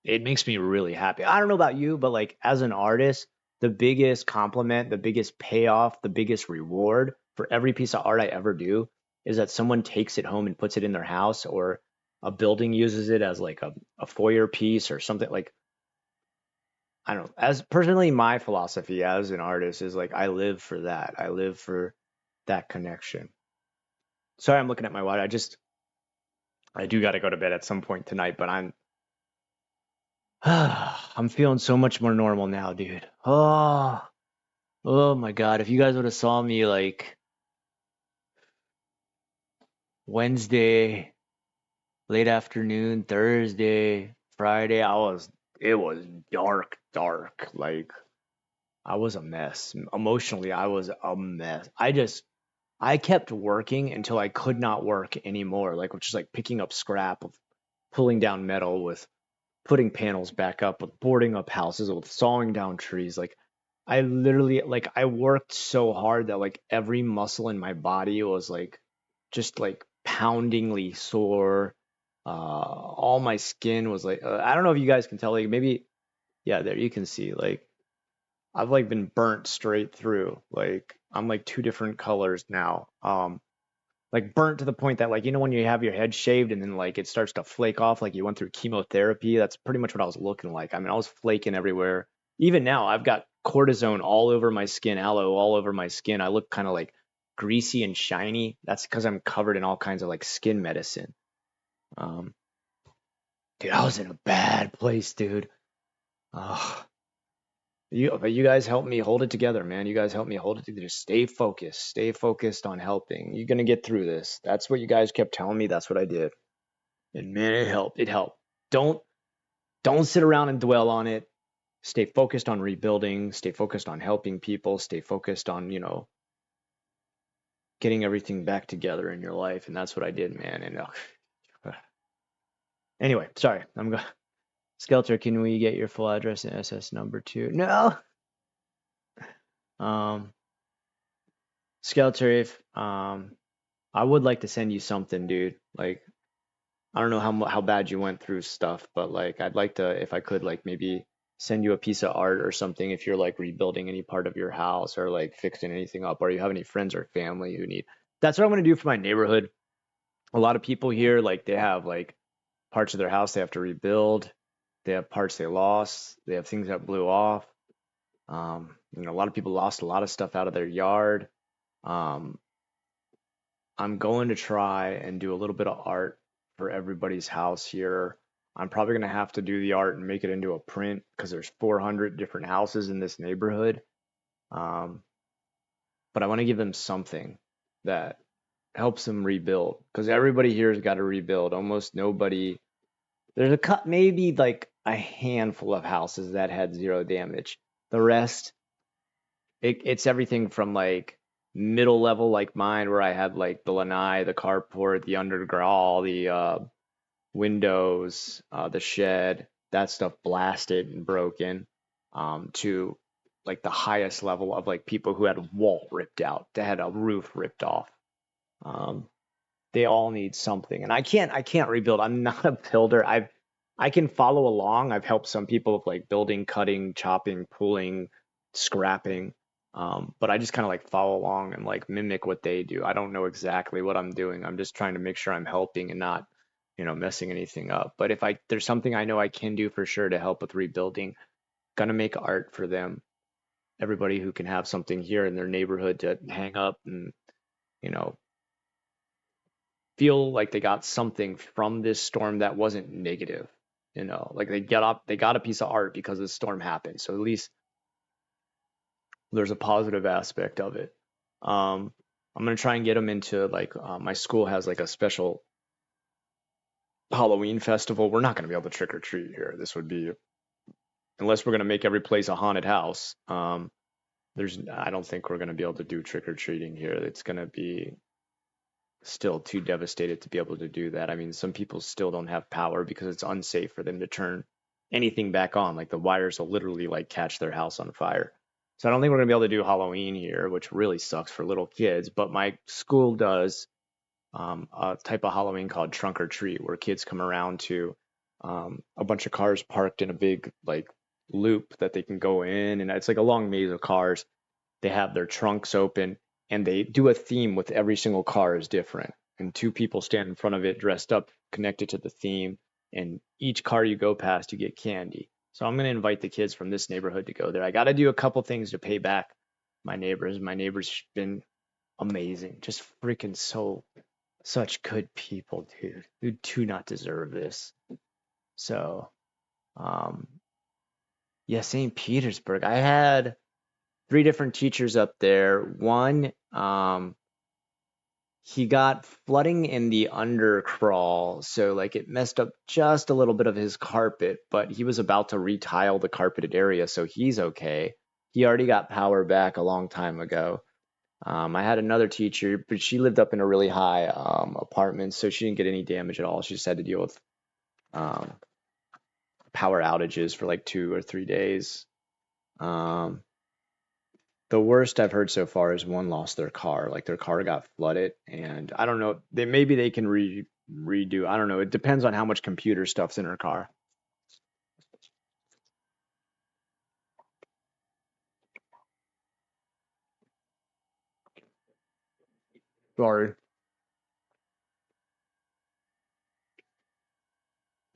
it makes me really happy. I don't know about you, but like as an artist, the biggest compliment, the biggest payoff, the biggest reward for every piece of art I ever do is that someone takes it home and puts it in their house, or a building uses it as like a foyer piece or something. Like, I don't know. As personally, my philosophy as an artist is like I live for that. I live for that connection. Sorry, I'm looking at my watch. I do got to go to bed at some point tonight, but I'm feeling so much more normal now, dude. Oh my God. If you guys would have saw me like Wednesday, late afternoon, Thursday, Friday, it was dark, dark. Like I was a mess. Emotionally, I was a mess. I kept working until I could not work anymore. Like, which is like picking up scrap, with pulling down metal, with putting panels back up, with boarding up houses, with sawing down trees. Like, I literally, like, I worked so hard that like every muscle in my body was like just like poundingly sore. All my skin was like, I don't know if you guys can tell, like maybe, yeah, there you can see, like I've like been burnt straight through. Like I'm like two different colors now. Like burnt to the point that like when you have your head shaved and then like it starts to flake off like you went through chemotherapy. That's pretty much what I was looking like. I mean, I was flaking everywhere. Even now, I've got cortisone all over my skin, aloe all over my skin. I look kind of like greasy and shiny. That's because I'm covered in all kinds of like skin medicine. Um, Dude, I was in a bad place, dude. Ugh. But you guys help me hold it together, man. You guys help me hold it together. Just stay focused. Stay focused on helping. You're gonna get through this. That's what you guys kept telling me. That's what I did. And man, it helped. It helped. Don't don't sit around and dwell on it. Stay focused on rebuilding. Stay focused on helping people. Stay focused on, getting everything back together in your life. And that's what I did, man. And anyway, sorry. I'm going. Skelter, can we get your full address and SS number two? No. Um, Skelter, if I would like to send you something, dude. Like I don't know how bad you went through stuff, but like I'd like to, if I could, like maybe send you a piece of art or something if you're like rebuilding any part of your house or like fixing anything up, or you have any friends or family who need. That's what I'm gonna do for my neighborhood. A lot of people here, like they have like parts of their house they have to rebuild. They have parts they lost. They have things that blew off. A lot of people lost a lot of stuff out of their yard. Um, I'm going to try and do a little bit of art for everybody's house here. I'm probably going to have to do the art and make it into a print because there's 400 different houses in this neighborhood. Um, but I want to give them something that helps them rebuild because everybody here has got to rebuild. Almost nobody. There's maybe like a handful of houses that had zero damage. The rest, it's everything from like middle level like mine where I had like the lanai, the carport, the underground, the windows, the shed, that stuff blasted and broken, to like the highest level of like people who had a wall ripped out, they had a roof ripped off. Um, they all need something, and I can't rebuild. I'm not a builder. I can follow along. I've helped some people with like building, cutting, chopping, pulling, scrapping. But I just kind of like follow along and like mimic what they do. I don't know exactly what I'm doing. I'm just trying to make sure I'm helping and not, messing anything up. But if there's something I know I can do for sure to help with rebuilding, gonna make art for them. Everybody who can have something here in their neighborhood to hang up and, you know, feel like they got something from this storm that wasn't negative. Like they got a piece of art because the storm happened. So at least there's a positive aspect of it. I'm gonna try and get them into like my school has like a special Halloween festival. We're not gonna be able to trick or treat here. This would be unless we're gonna make every place a haunted house. I don't think we're gonna be able to do trick or treating here. It's gonna be still too devastated to be able to do that. I mean, some people still don't have power because it's unsafe for them to turn anything back on. Like the wires will literally like catch their house on fire. So I don't think we're gonna be able to do Halloween here, which really sucks for little kids. But my school does a type of Halloween called trunk or treat, where kids come around to a bunch of cars parked in a big like loop that they can go in, and it's like a long maze of cars. They have their trunks open, and they do a theme with every single car is different. And two people stand in front of it dressed up, connected to the theme. And each car you go past, you get candy. So I'm going to invite the kids from this neighborhood to go there. I got to do a couple things to pay back my neighbors. My neighbors been amazing. Just freaking such good people, dude. Who do not deserve this. So, um, yeah, St. Petersburg. I had 3 different teachers up there. One, he got flooding in the undercrawl, so like it messed up just a little bit of his carpet, but he was about to retile the carpeted area, so he's okay. He already got power back a long time ago. I had another teacher, but she lived up in a really high apartment, so she didn't get any damage at all. She just had to deal with um, power outages for like 2 or 3 days. Um, the worst I've heard so far is one lost their car. Like their car got flooded, and I don't know. Maybe they can redo. I don't know. It depends on how much computer stuff's in her car. Sorry.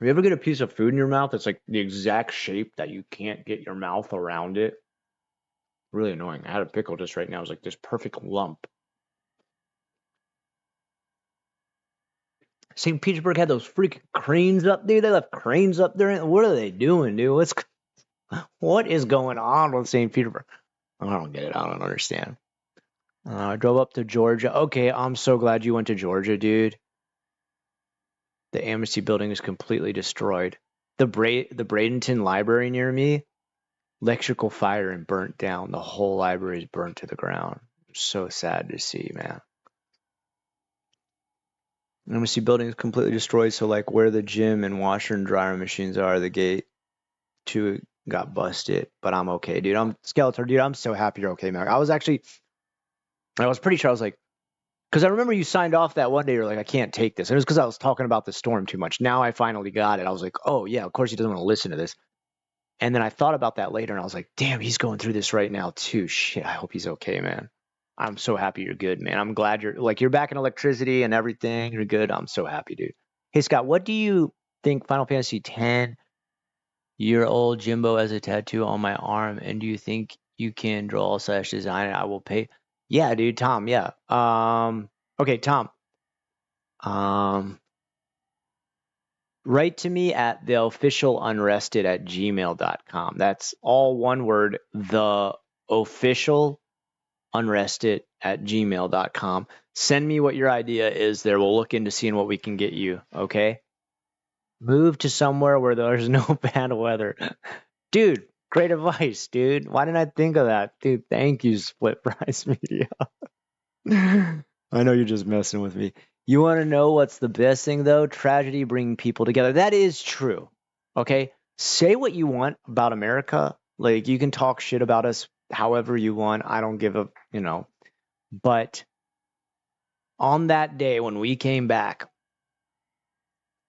If you ever get a piece of food in your mouth that's like the exact shape that you can't get your mouth around it, really annoying. I had a pickle just right now. It was like this perfect lump. St. Petersburg had those freaking cranes up, dude. They left cranes up there. What are they doing, dude? What is going on with St. Petersburg? I don't get it. I don't understand. I drove up to Georgia. Okay, I'm so glad you went to Georgia, dude. The Amnesty building is completely destroyed. The Bradenton Library near me, electrical fire and burnt down. The whole library is burnt to the ground. So sad to see, man. Amnesty building is completely destroyed. So like where the gym and washer and dryer machines are, the gate to it got busted. But I'm okay, dude. I'm Skeletor, dude. I'm so happy you're okay, man. I was pretty sure I was like, because I remember you signed off that one day. You're like, I can't take this. And it was because I was talking about the storm too much. Now I finally got it. I was like, oh yeah, of course he doesn't want to listen to this. And then I thought about that later, and I was like, damn, he's going through this right now too. Shit, I hope he's okay, man. I'm so happy you're good, man. I'm glad you're back in electricity and everything. You're good. I'm so happy, dude. Hey Scott, what do you think Final Fantasy X year old Jimbo has a tattoo on my arm, and do you think you can draw / design it? I will pay. Yeah, dude, Tom. Yeah. Okay, Tom. Write to me at theofficialunrested@gmail.com. That's all one word, theofficialunrested@gmail.com. Send me what your idea is there. We'll look into seeing what we can get you, okay? Move to somewhere where there's no bad weather. Dude, great advice, dude. Why didn't I think of that? Dude, thank you, Split Price Media. I know you're just messing with me. You want to know what's the best thing, though? Tragedy bringing people together. That is true. Okay? Say what you want about America. Like, you can talk shit about us however you want. I don't give a, But on that day when we came back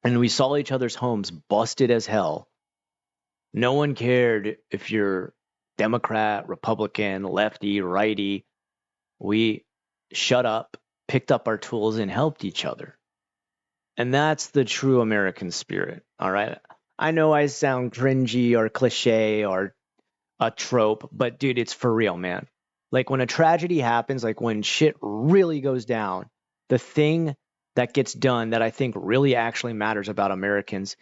and we saw each other's homes busted as hell, no one cared if you're Democrat, Republican, lefty, righty. We shut up, picked up our tools, and helped each other. And that's the true American spirit, all right? I know I sound cringy or cliche or a trope, but dude, it's for real, man. Like when a tragedy happens, like when shit really goes down, the thing that gets done that I think really actually matters about Americans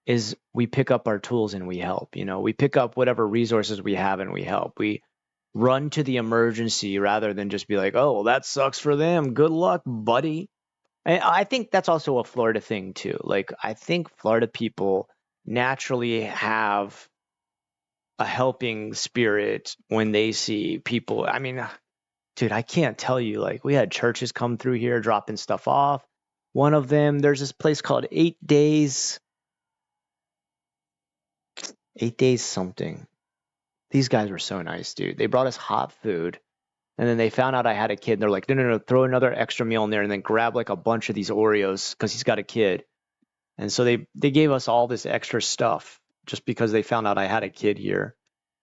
is we pick up our tools and we help. We pick up whatever resources we have and we help. We run to the emergency rather than just be like, oh, well, that sucks for them. Good luck, buddy. And I think that's also a Florida thing too. Like I think Florida people naturally have a helping spirit when they see people. I mean, dude, I can't tell you, like we had churches come through here dropping stuff off. One of them, there's this place called 8 Days something. These guys were so nice, dude. They brought us hot food, and then they found out I had a kid, and they're like, no, throw another extra meal in there, and then grab like a bunch of these Oreos because he's got a kid. And so they gave us all this extra stuff just because they found out I had a kid here.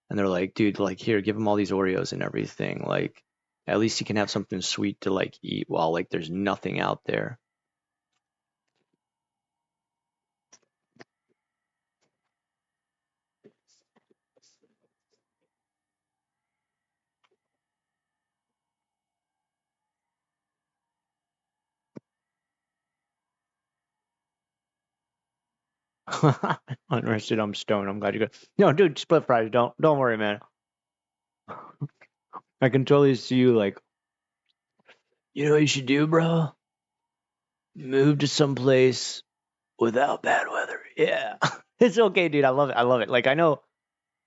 And they're like, dude, like here, give him all these Oreos and everything. Like At least you can have something sweet to like eat while like there's nothing out there. Unrested, I'm stoned. I'm glad you got. No, dude, split fries. Don't worry, man. I can totally see you like. You know what you should do, bro? Move to some place without bad weather. Yeah, it's okay, dude. I love it. I love it. Like I know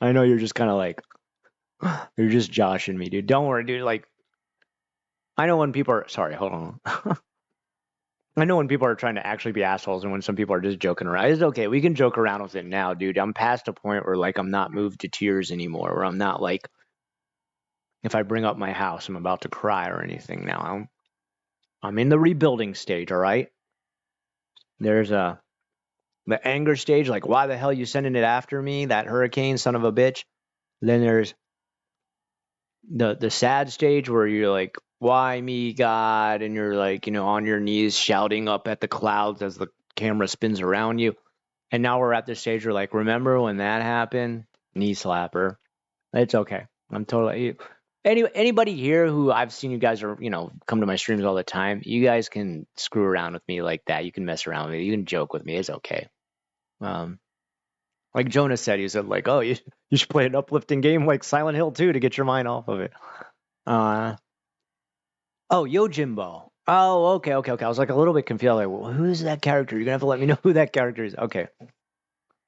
you're just kind of like you're just joshing me, dude. Don't worry, dude. Like I know when people are sorry. Hold on. I know when people are trying to actually be assholes and when some people are just joking around. It's okay. We can joke around with it now, dude. I'm past a point where like I'm not moved to tears anymore. Where I'm not like if I bring up my house, I'm about to cry or anything now. I'm in the rebuilding stage, all right? There's the anger stage, like why the hell you sending it after me, that hurricane, son of a bitch. Then there's the sad stage where you're like, why me, God? And you're like, on your knees shouting up at the clouds as the camera spins around you. And now we're at the stage where like, remember when that happened? Knee slapper. It's okay. I'm totally anybody here who I've seen you guys are, come to my streams all the time. You guys can screw around with me like that. You can mess around with me. You can joke with me. It's okay. Like Jonah said, he said like, oh, you should play an uplifting game like Silent Hill 2 to get your mind off of it. Oh, Yojimbo. Oh, okay. I was like a little bit confused. Like, well, who's that character? You're gonna have to let me know who that character is. Okay.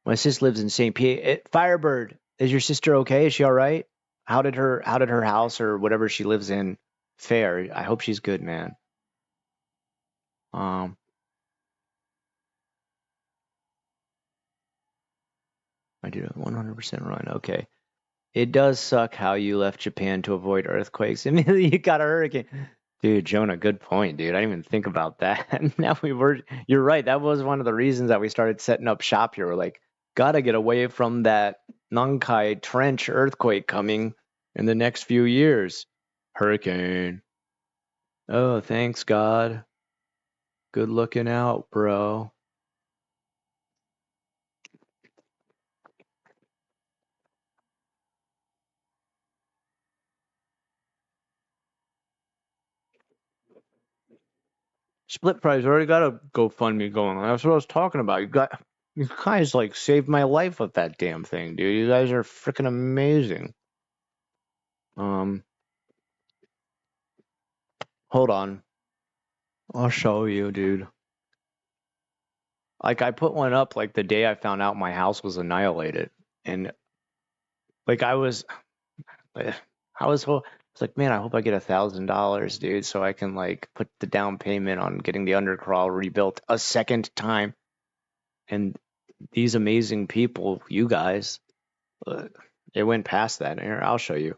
My sis lives in St. Pete. Firebird, is your sister okay? Is she all right? How did her house or whatever she lives in fare? I hope she's good, man. I do 100% run. Okay. It does suck how you left Japan to avoid earthquakes. Immediately you got a hurricane. Dude, Jonah, good point, dude. I didn't even think about that. Now you're right. That was one of the reasons that we started setting up shop here. We're like, gotta get away from that Nankai Trench earthquake coming in the next few years. Hurricane. Oh, thanks, God. Good looking out, bro. Split price already got a GoFundMe going on. That's what I was talking about. You guys like saved my life with that damn thing, dude. You guys are freaking amazing. Hold on. I'll show you, dude. Like I put one up like the day I found out my house was annihilated, and like it's like, man, I hope I get $1,000, dude, so I can like put the down payment on getting the undercrawl rebuilt a second time. And these amazing people, you guys, it went past that. Here, I'll show you.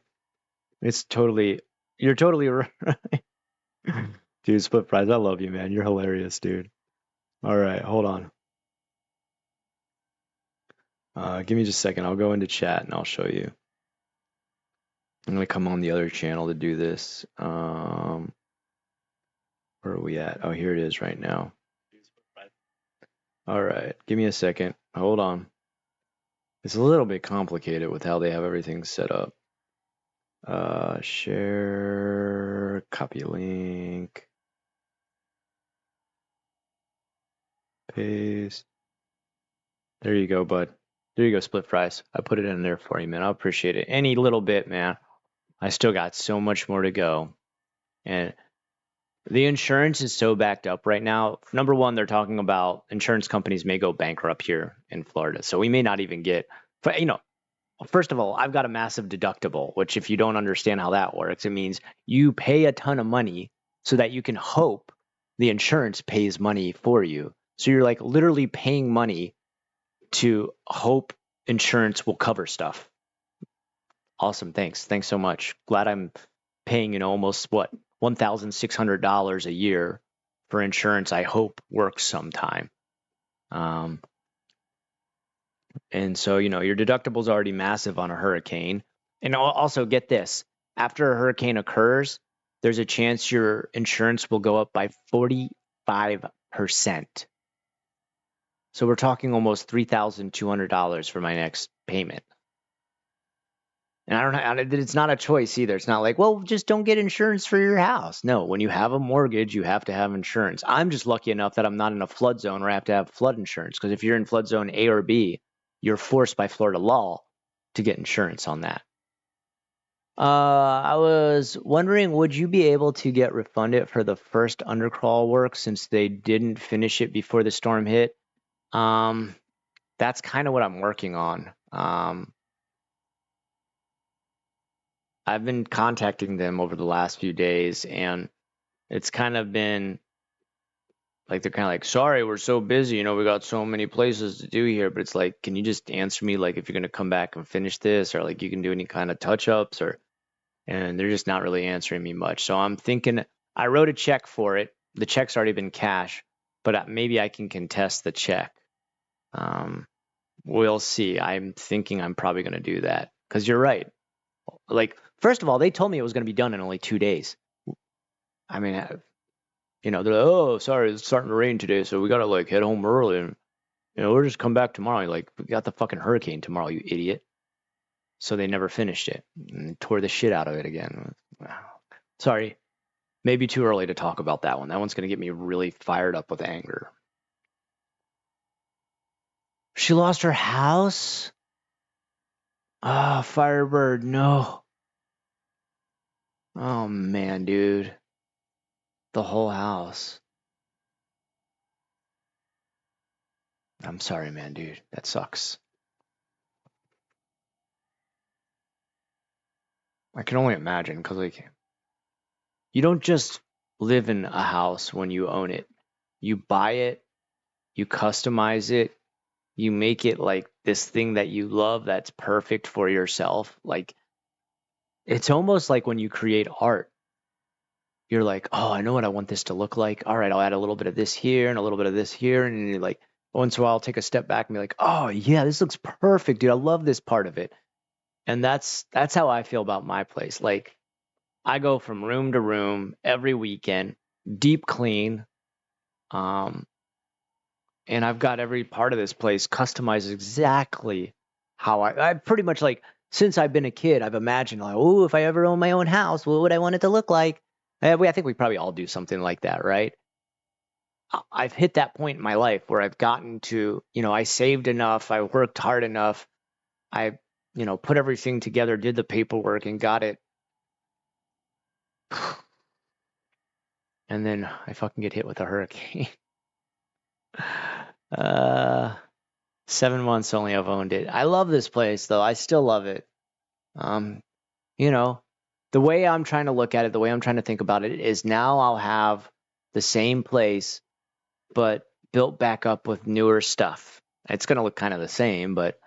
You're totally right. Dude, Split Prize, I love you, man. You're hilarious, dude. All right, hold on. Give me just a second. I'll go into chat and I'll show you. I'm gonna come on the other channel to do this. Where are we at? Oh, here it is right now. All right, give me a second. Hold on. It's a little bit complicated with how they have everything set up. Share, copy link, paste. There you go, bud. There you go, Split Fries. I put it in there for you, man. I appreciate it. Any little bit, man. I still got so much more to go. And the insurance is so backed up right now. Number one, they're talking about insurance companies may go bankrupt here in Florida. So we may not even get, first of all, I've got a massive deductible, which if you don't understand how that works, it means you pay a ton of money so that you can hope the insurance pays money for you. So you're like literally paying money to hope insurance will cover stuff. Awesome. Thanks so much. Glad I'm paying, almost what, $1,600 a year for insurance. I hope works sometime. And so, your deductible's already massive on a hurricane. And also get this, after a hurricane occurs, there's a chance your insurance will go up by 45%. So we're talking almost $3,200 for my next payment. And it's not a choice either. It's not like, well, just don't get insurance for your house. No, when you have a mortgage, you have to have insurance. I'm just lucky enough that I'm not in a flood zone where I have to have flood insurance. Because if you're in flood zone A or B, you're forced by Florida law to get insurance on that. I was wondering, would you be able to get refunded for the first undercrawl work since they didn't finish it before the storm hit? That's kind of what I'm working on. I've been contacting them over the last few days, and it's kind of been like they're kind of like, sorry, we're so busy, we got so many places to do here. But it's like, can you just answer me like if you're gonna come back and finish this, or like you can do any kind of touch-ups, and they're just not really answering me much. So I'm thinking I wrote a check for it. The check's already been cashed, but maybe I can contest the check. We'll see. I'm thinking I'm probably gonna do that because you're right. Like, first of all, they told me it was going to be done in only 2 days. I mean, they're like, oh, sorry, it's starting to rain today, so we got to like head home early and, we'll just come back tomorrow. Like, we got the fucking hurricane tomorrow, you idiot. So they never finished it and tore the shit out of it again. Sorry, maybe too early to talk about that one. That one's going to get me really fired up with anger. She lost her house? Ah, Firebird, no. Oh man, dude. The whole house. I'm sorry, man, dude. That sucks. I can only imagine because, like, you don't just live in a house when you own it. You buy it, you customize it, you make it like this thing that you love that's perfect for yourself. Like, it's almost like when you create art. You're like, oh, I know what I want this to look like. All right, I'll add a little bit of this here and a little bit of this here. And you're like, once in a while, I'll take a step back and be like, oh, yeah, this looks perfect, dude. I love this part of it. And that's how I feel about my place. Like, I go from room to room every weekend, deep clean. And I've got every part of this place customized exactly how I pretty much like, since I've been a kid, I've imagined like, oh, if I ever own my own house, what would I want it to look like? I think we probably all do something like that, right? I've hit that point in my life where I've gotten to, I saved enough, I worked hard enough, I, put everything together, did the paperwork and got it. And then I fucking get hit with a hurricane. 7 months only I've owned it. I love this place though. I still love it. The way I'm trying to look at it, the way I'm trying to think about it is now I'll have the same place, but built back up with newer stuff. It's going to look kind of the same, but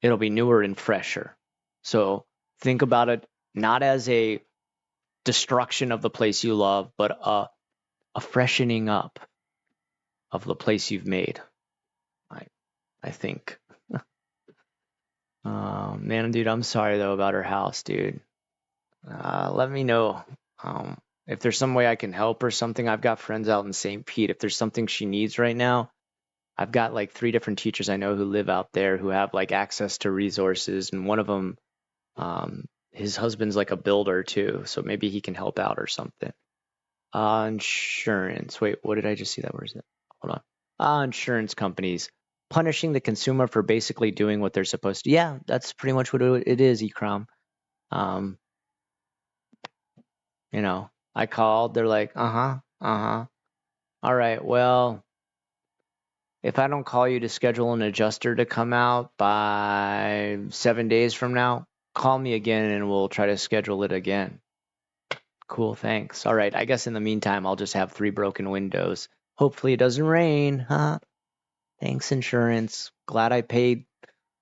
it'll be newer and fresher. So think about it not as a destruction of the place you love, but a freshening up of the place you've made. I think. Man, dude, I'm sorry though about her house, dude. Let me know if there's some way I can help or something. I've got friends out in St. Pete. If there's something she needs right now, I've got like 3 different teachers I know who live out there who have like access to resources, and one of them, his husband's like a builder too, so maybe he can help out or something. Insurance. Wait, what did I just see that? Where is it? Hold on. Insurance companies punishing the consumer for basically doing what they're supposed to. Yeah, that's pretty much what it is, Ikram. I called. They're like, all right, well, if I don't call you to schedule an adjuster to come out by 7 days from now, call me again and we'll try to schedule it again. Cool, thanks. All right, I guess in the meantime, I'll just have 3 broken windows. Hopefully it doesn't rain, huh? Thanks, insurance. Glad I paid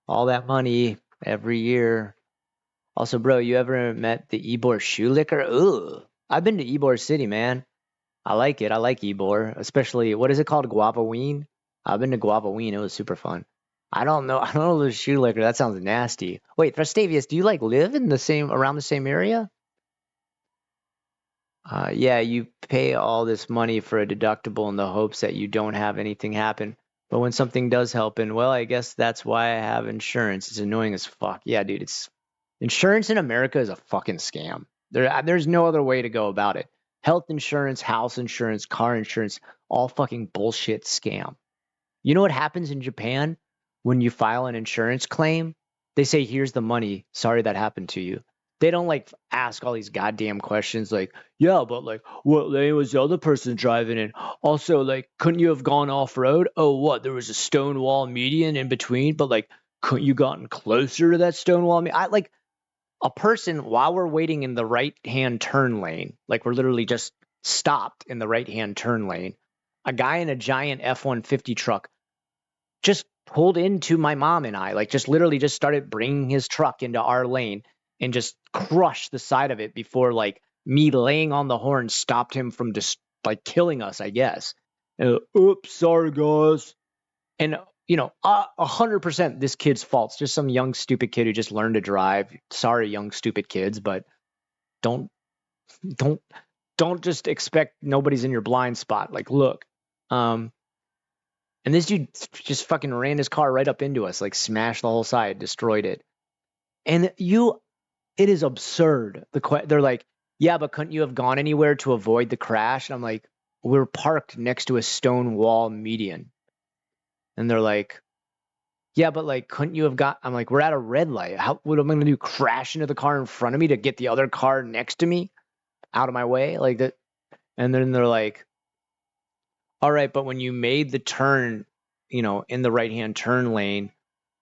all that money every year. Also, bro, you ever met the Ybor shoe liquor? Ugh. I've been to Ybor City, man. I like it. I like Ybor, especially, what is it called? Guavaween? I've been to Guavaween. It was super fun. I don't know the shoe liquor. That sounds nasty. Wait, Festavius, do you like live in around the same area? Yeah, you pay all this money for a deductible in the hopes that you don't have anything happen. But when something does happen, well, I guess that's why I have insurance. It's annoying as fuck. Yeah, dude, it's insurance in America is a fucking scam. There's no other way to go about it. Health insurance, house insurance, car insurance, all fucking bullshit scam. You know what happens in Japan when you file an insurance claim? They say, here's the money. Sorry that happened to you. They don't like ask all these goddamn questions like, yeah, but like, what lane was the other person driving in? Also, like, couldn't you have gone off road? Oh, what? There was a stone wall median in between, but like, couldn't you gotten closer to that stone wall? I like a person while we're waiting in the right hand turn lane, like we're literally just stopped in the right hand turn lane. A guy in a giant F 150 truck just pulled into my mom and I, like just literally just started bringing his truck into our lane and just crushed the side of it before like me laying on the horn stopped him from just like killing us, I guess. Oops, sorry guys. And 100% this kid's fault. It's just some young stupid kid who just learned to drive. Sorry, young stupid kids, but don't don't don't just expect nobody's in your blind spot. Like, look, um, and this dude just fucking ran his car right up into us, like smashed the whole side, destroyed it. And it is absurd. They're like, yeah, but couldn't you have gone anywhere to avoid the crash? And I'm like, we're parked next to a stone wall median. And they're like, yeah, but like, couldn't you have got? I'm like, we're at a red light. What am I gonna do? Crash into the car in front of me to get the other car next to me out of my way, like that? And then they're like, all right, but when you made the turn, in the right hand turn lane,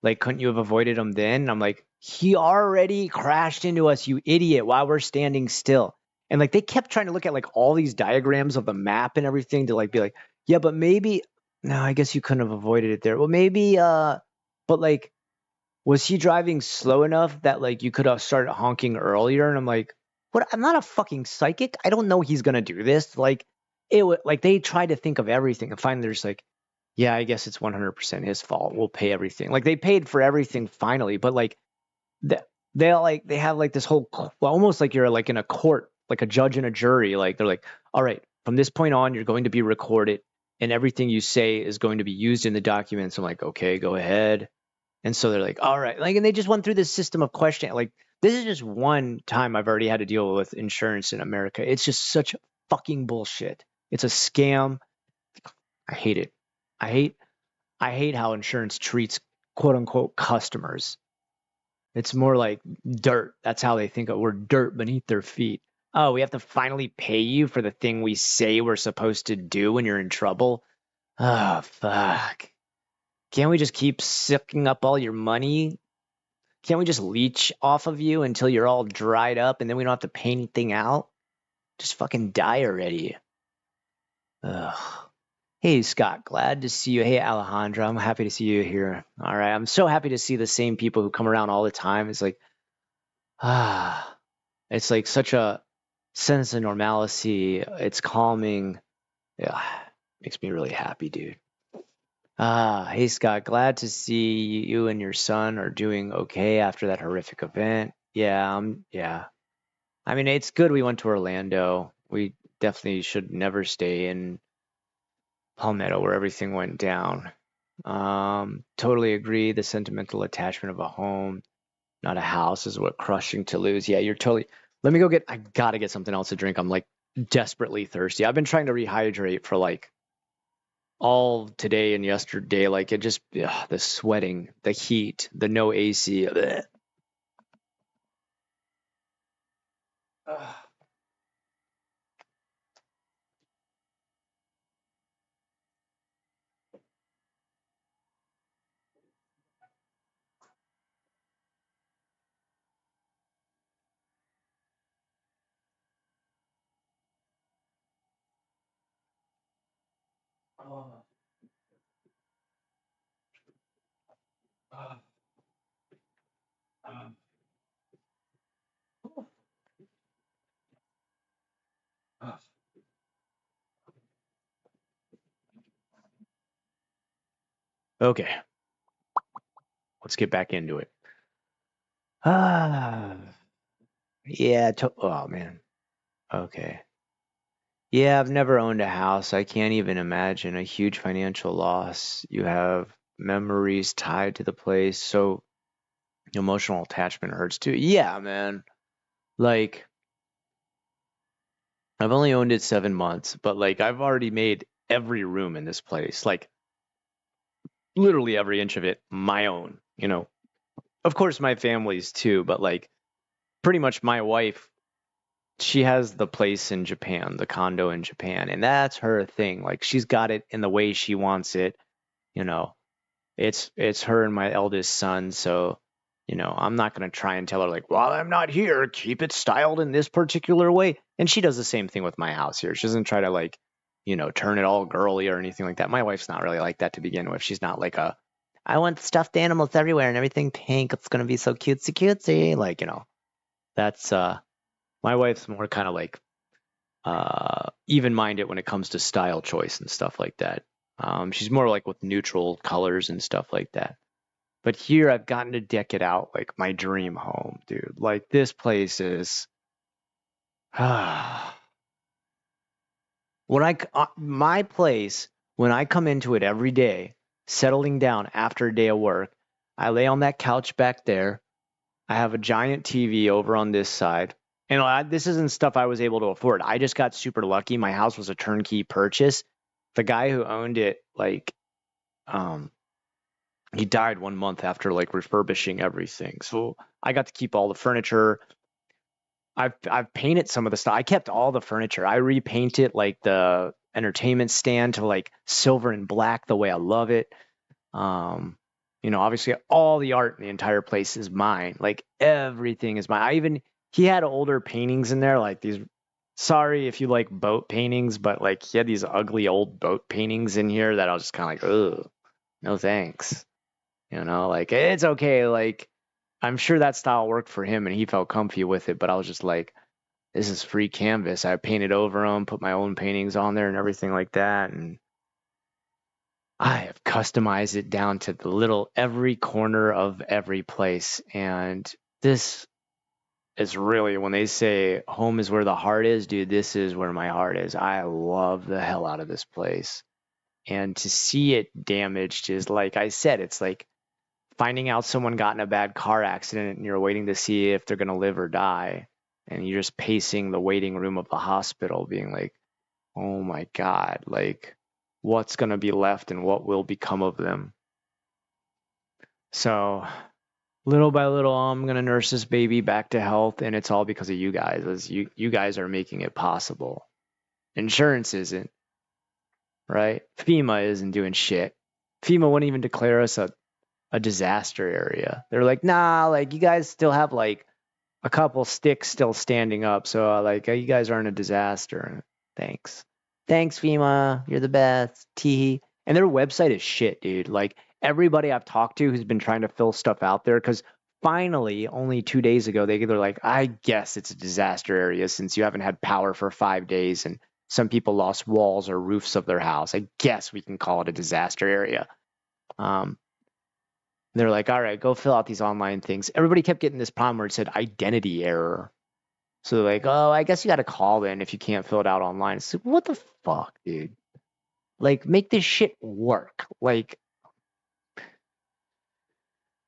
like, couldn't you have avoided him then? And I'm like, he already crashed into us, you idiot, while we're standing still. And like, they kept trying to look at like all these diagrams of the map and everything to like be like, yeah, but maybe, no, I guess you couldn't have avoided it there. Well, maybe, but like, was he driving slow enough that like you could have started honking earlier? And I'm like, what? I'm not a fucking psychic. I don't know he's gonna do this. Like it would like they tried to think of everything and finally there's like, yeah, I guess it's 100% his fault. We'll pay everything. Like they paid for everything finally, but like they they have like this whole well, almost like you're like in a court, like a judge and a jury. Like they're like, all right, from this point on, you're going to be recorded, and everything you say is going to be used in the documents. I'm like, okay, go ahead. And so they're like, all right, like, and they just went through this system of questioning. Like, this is just one time I've already had to deal with insurance in America. It's just such fucking bullshit. It's a scam. I hate it. I hate, I hate how insurance treats quote unquote customers. It's more like dirt. That's how they think of. We're dirt beneath their feet. Oh, we have to finally pay you for the thing we say we're supposed to do when you're in trouble. Oh, fuck. Can't we just keep sucking up all your money? Can't we just leech off of you until you're all dried up and then we don't have to pay anything out? Just fucking die already. Ugh. Hey, Scott, glad to see you. Hey, Alejandra, I'm happy to see you here. All right, I'm so happy to see the same people who come around all the time. It's like, ah, it's like such a sense of normalcy. It's calming. Yeah, makes me really happy, dude. Hey Scott, glad to see you and your son are doing okay after that horrific event. Yeah. I mean, it's good we went to Orlando. We definitely should never stay in Palmetto where everything went down. Totally agree. The sentimental attachment of a home, not a house, is what crushing to lose. Yeah, you're totally. Let me go I gotta get something else to drink. I'm like desperately thirsty. I've been trying to rehydrate for like all today and yesterday. Like it just, the sweating, the heat, the no AC. Bleh. Ugh. Oh, uh, um, uh. Okay, let's get back into it. Ah, yeah. Oh man. Okay. Yeah, I've never owned a house. I can't even imagine a huge financial loss. You have memories tied to the place, so emotional attachment hurts too. Yeah, man. Like, I've only owned it 7 months, but like I've already made every room in this place, like literally every inch of it, my own, you know. Of course, my family's too, but like pretty much my wife, she has the place in Japan, the condo in Japan, and that's her thing. Like she's got it in the way she wants it, you know. It's her and my eldest son, so I'm not gonna try and tell her like, while I'm not here, keep it styled in this particular way. And she does the same thing with my house here. She doesn't try to like, turn it all girly or anything like that. My wife's not really like that to begin with. She's not like I want stuffed animals everywhere and everything pink. It's gonna be so cutesy cutesy. Like, that's my wife's more kind of like even minded when it comes to style choice and stuff like that. She's more like with neutral colors and stuff like that. But here I've gotten to deck it out like my dream home, dude. Like this place is my place when I come into it every day, settling down after a day of work, I lay on that couch back there. I have a giant TV over on this side. And this isn't stuff I was able to afford. I just got super lucky. My house was a turnkey purchase. The guy who owned it, like, um, he died 1 month after like refurbishing everything. So I got to keep all the furniture. I've painted some of the stuff. I kept all the furniture. I repainted like the entertainment stand to like silver and black the way I love it. Um, Obviously all the art in the entire place is mine. Like everything is mine. He had older paintings in there, like these. Sorry if you like boat paintings, but like he had these ugly old boat paintings in here that I was just kind of like, ugh, no thanks. Like it's okay. Like I'm sure that style worked for him and he felt comfy with it, but I was just like, this is free canvas. I painted over them, put my own paintings on there and everything like that. And I have customized it down to the little every corner of every place. And this is really when they say home is where the heart is, dude, this is where my heart is. I love the hell out of this place. And to see it damaged is like I said, it's like finding out someone got in a bad car accident and you're waiting to see if they're going to live or die. And you're just pacing the waiting room of the hospital, being like, oh my God, like what's going to be left and what will become of them. So little by little, I'm going to nurse this baby back to health. And it's all because of you guys, as you guys are making it possible. Insurance isn't, right? FEMA isn't doing shit. FEMA wouldn't even declare us a disaster area. They're like, nah, like you guys still have like a couple sticks still standing up. So like you guys aren't a disaster. Thanks. Thanks, FEMA. You're the best. Tee. And their website is shit, dude. Like everybody I've talked to who's been trying to fill stuff out there, because finally, only 2 days ago, they're like, I guess it's a disaster area since you haven't had power for 5 days and some people lost walls or roofs of their house. I guess we can call it a disaster area. They're like, all right, go fill out these online things. Everybody kept getting this problem where it said identity error. So they're like, oh, I guess you got to call in if you can't fill it out online. It's like, what the fuck, dude? Like, make this shit work. Like,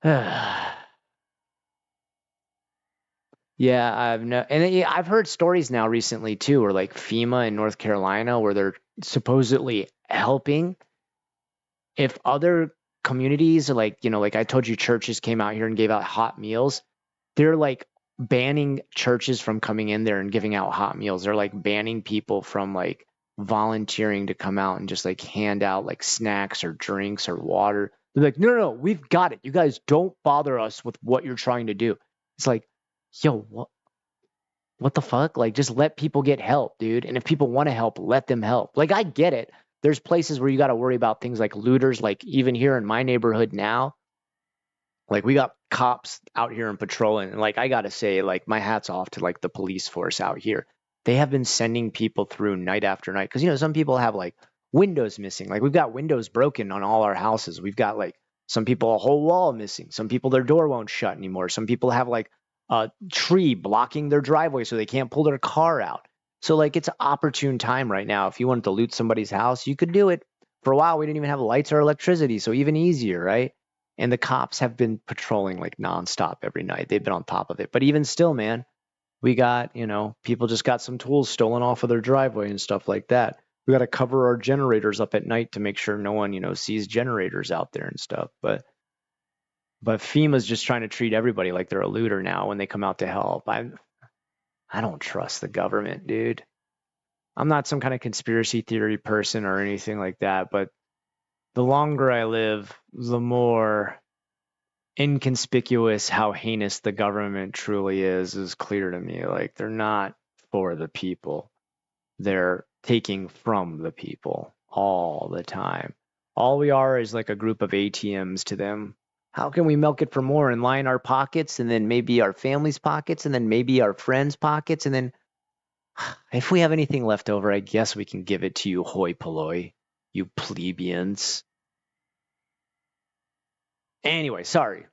yeah, I've heard stories now recently too, where like FEMA in North Carolina, where they're supposedly helping if other communities, like, like I told you, churches came out here and gave out hot meals. They're like banning churches from coming in there and giving out hot meals. They're like banning people from like volunteering to come out and just like hand out like snacks or drinks or water. They're like, no, we've got it. You guys don't bother us with what you're trying to do. It's like, yo, what the fuck? Like, just let people get help, dude. And if people want to help, let them help. Like, I get it. There's places where you got to worry about things like looters. Like even here in my neighborhood now, like we got cops out here and patrolling. And like, I got to say, like my hat's off to like the police force out here. They have been sending people through night after night. Cause some people have like windows missing. Like we've got windows broken on all our houses. We've got like some people, a whole wall missing. Some people, their door won't shut anymore. Some people have like a tree blocking their driveway so they can't pull their car out. So like it's an opportune time right now. If you wanted to loot somebody's house, you could do it. For a while, we didn't even have lights or electricity, so even easier, right? And the cops have been patrolling like nonstop every night. They've been on top of it. But even still, man, we got, people just got some tools stolen off of their driveway and stuff like that. We got to cover our generators up at night to make sure no one, sees generators out there and stuff. But FEMA's just trying to treat everybody like they're a looter now when they come out to help. I don't trust the government, dude. I'm not some kind of conspiracy theory person or anything like that, but the longer I live, the more inconspicuous how heinous the government truly is clear to me. Like they're not for the people. They're taking from the people all the time. All we are is like a group of ATMs to them. How can we milk it for more and line our pockets and then maybe our family's pockets and then maybe our friends' pockets and then if we have anything left over, I guess we can give it to you hoi polloi, you plebeians. Anyway, sorry.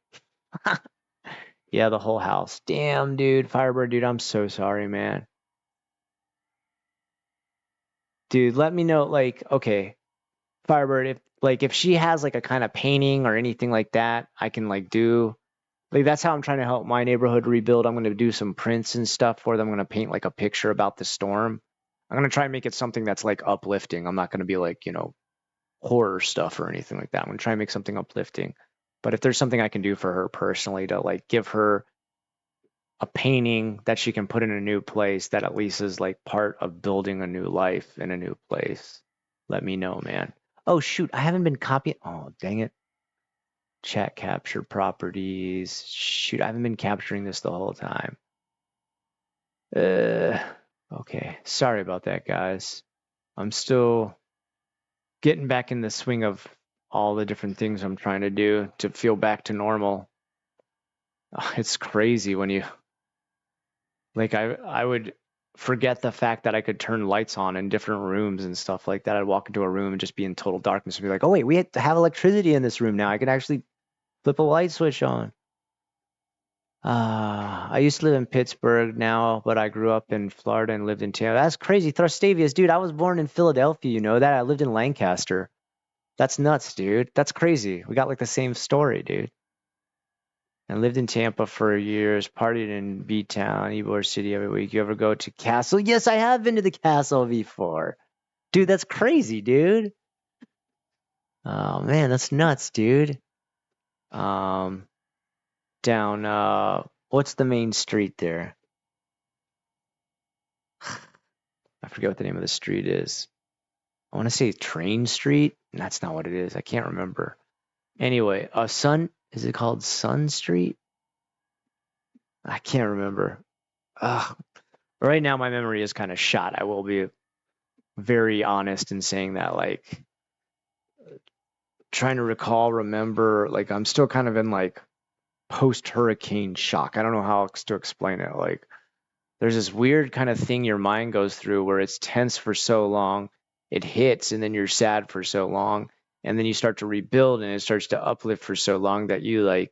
Yeah, the whole house. Damn, dude. Firebird, dude, I'm so sorry, man. Dude, let me know, like, okay, Firebird, if she has like a kind of painting or anything like that, I can like do. Like that's how I'm trying to help my neighborhood rebuild. I'm going to do some prints and stuff for them. I'm going to paint like a picture about the storm. I'm going to try and make it something that's like uplifting. I'm not going to be like, horror stuff or anything like that. I'm going to try and make something uplifting. But if there's something I can do for her personally to like give her a painting that she can put in a new place that at least is like part of building a new life in a new place, let me know, man. Oh, shoot. I haven't been copying. Oh, dang it. Chat capture properties. Shoot, I haven't been capturing this the whole time. Okay. Sorry about that, guys. I'm still getting back in the swing of all the different things I'm trying to do to feel back to normal. It's crazy when you like I would forget the fact that I could turn lights on in different rooms and stuff like that. I'd walk into a room and just be in total darkness and be like, oh wait, we have electricity in this room now. I can actually flip a light switch on. I used to live in Pittsburgh now, but I grew up in Florida and lived in Tampa. That's crazy. Thrastavius, dude, I was born in Philadelphia, you know that? I lived in Lancaster. That's nuts, dude. That's crazy. We got like the same story, dude. And lived in Tampa for years, partied in B-Town, Ybor City every week. You ever go to Castle? Yes, I have been to the Castle before. Dude, that's crazy, dude. Oh, man, that's nuts, dude. Down, what's the main street there? I forget what the name of the street is. I want to say Train Street. That's not what it is. I can't remember. Anyway, is it called Sun Street? I can't remember. Right now my memory is kind of shot. I will be very honest in saying that, like, trying to remember, like, I'm still kind of in like post-hurricane shock. I don't know how else to explain it. Like, there's this weird kind of thing your mind goes through where it's tense for so long, it hits, and then you're sad for so long, and then you start to rebuild, and it starts to uplift for so long that you like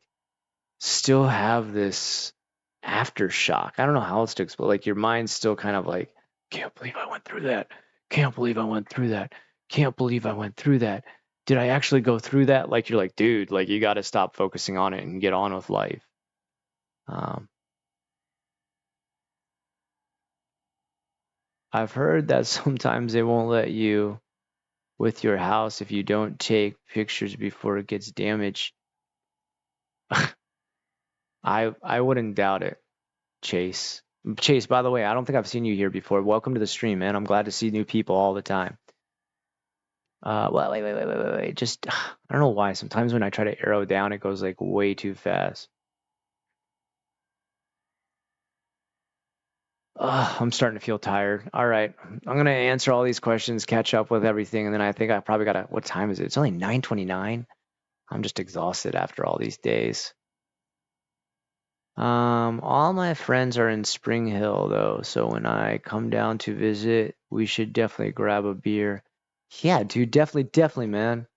still have this aftershock. I don't know how else to explain. Like your mind's still kind of like, can't believe I went through that. Can't believe I went through that. Can't believe I went through that. Did I actually go through that? Like you're like, dude, like you got to stop focusing on it and get on with life. I've heard that sometimes they won't let you with your house if you don't take pictures before it gets damaged. I wouldn't doubt it, Chase. Chase, by the way, I don't think I've seen you here before. Welcome to the stream, man. I'm glad to see new people all the time. Well, wait. Just, I don't know why. Sometimes when I try to arrow down, it goes like way too fast. I'm starting to feel tired. All right. I'm going to answer all these questions, catch up with everything, and then I think I probably got to, what time is it? It's only 9:29. I'm just exhausted after all these days. All my friends are in Spring Hill though, so when I come down to visit, we should definitely grab a beer. Yeah, dude, definitely, man.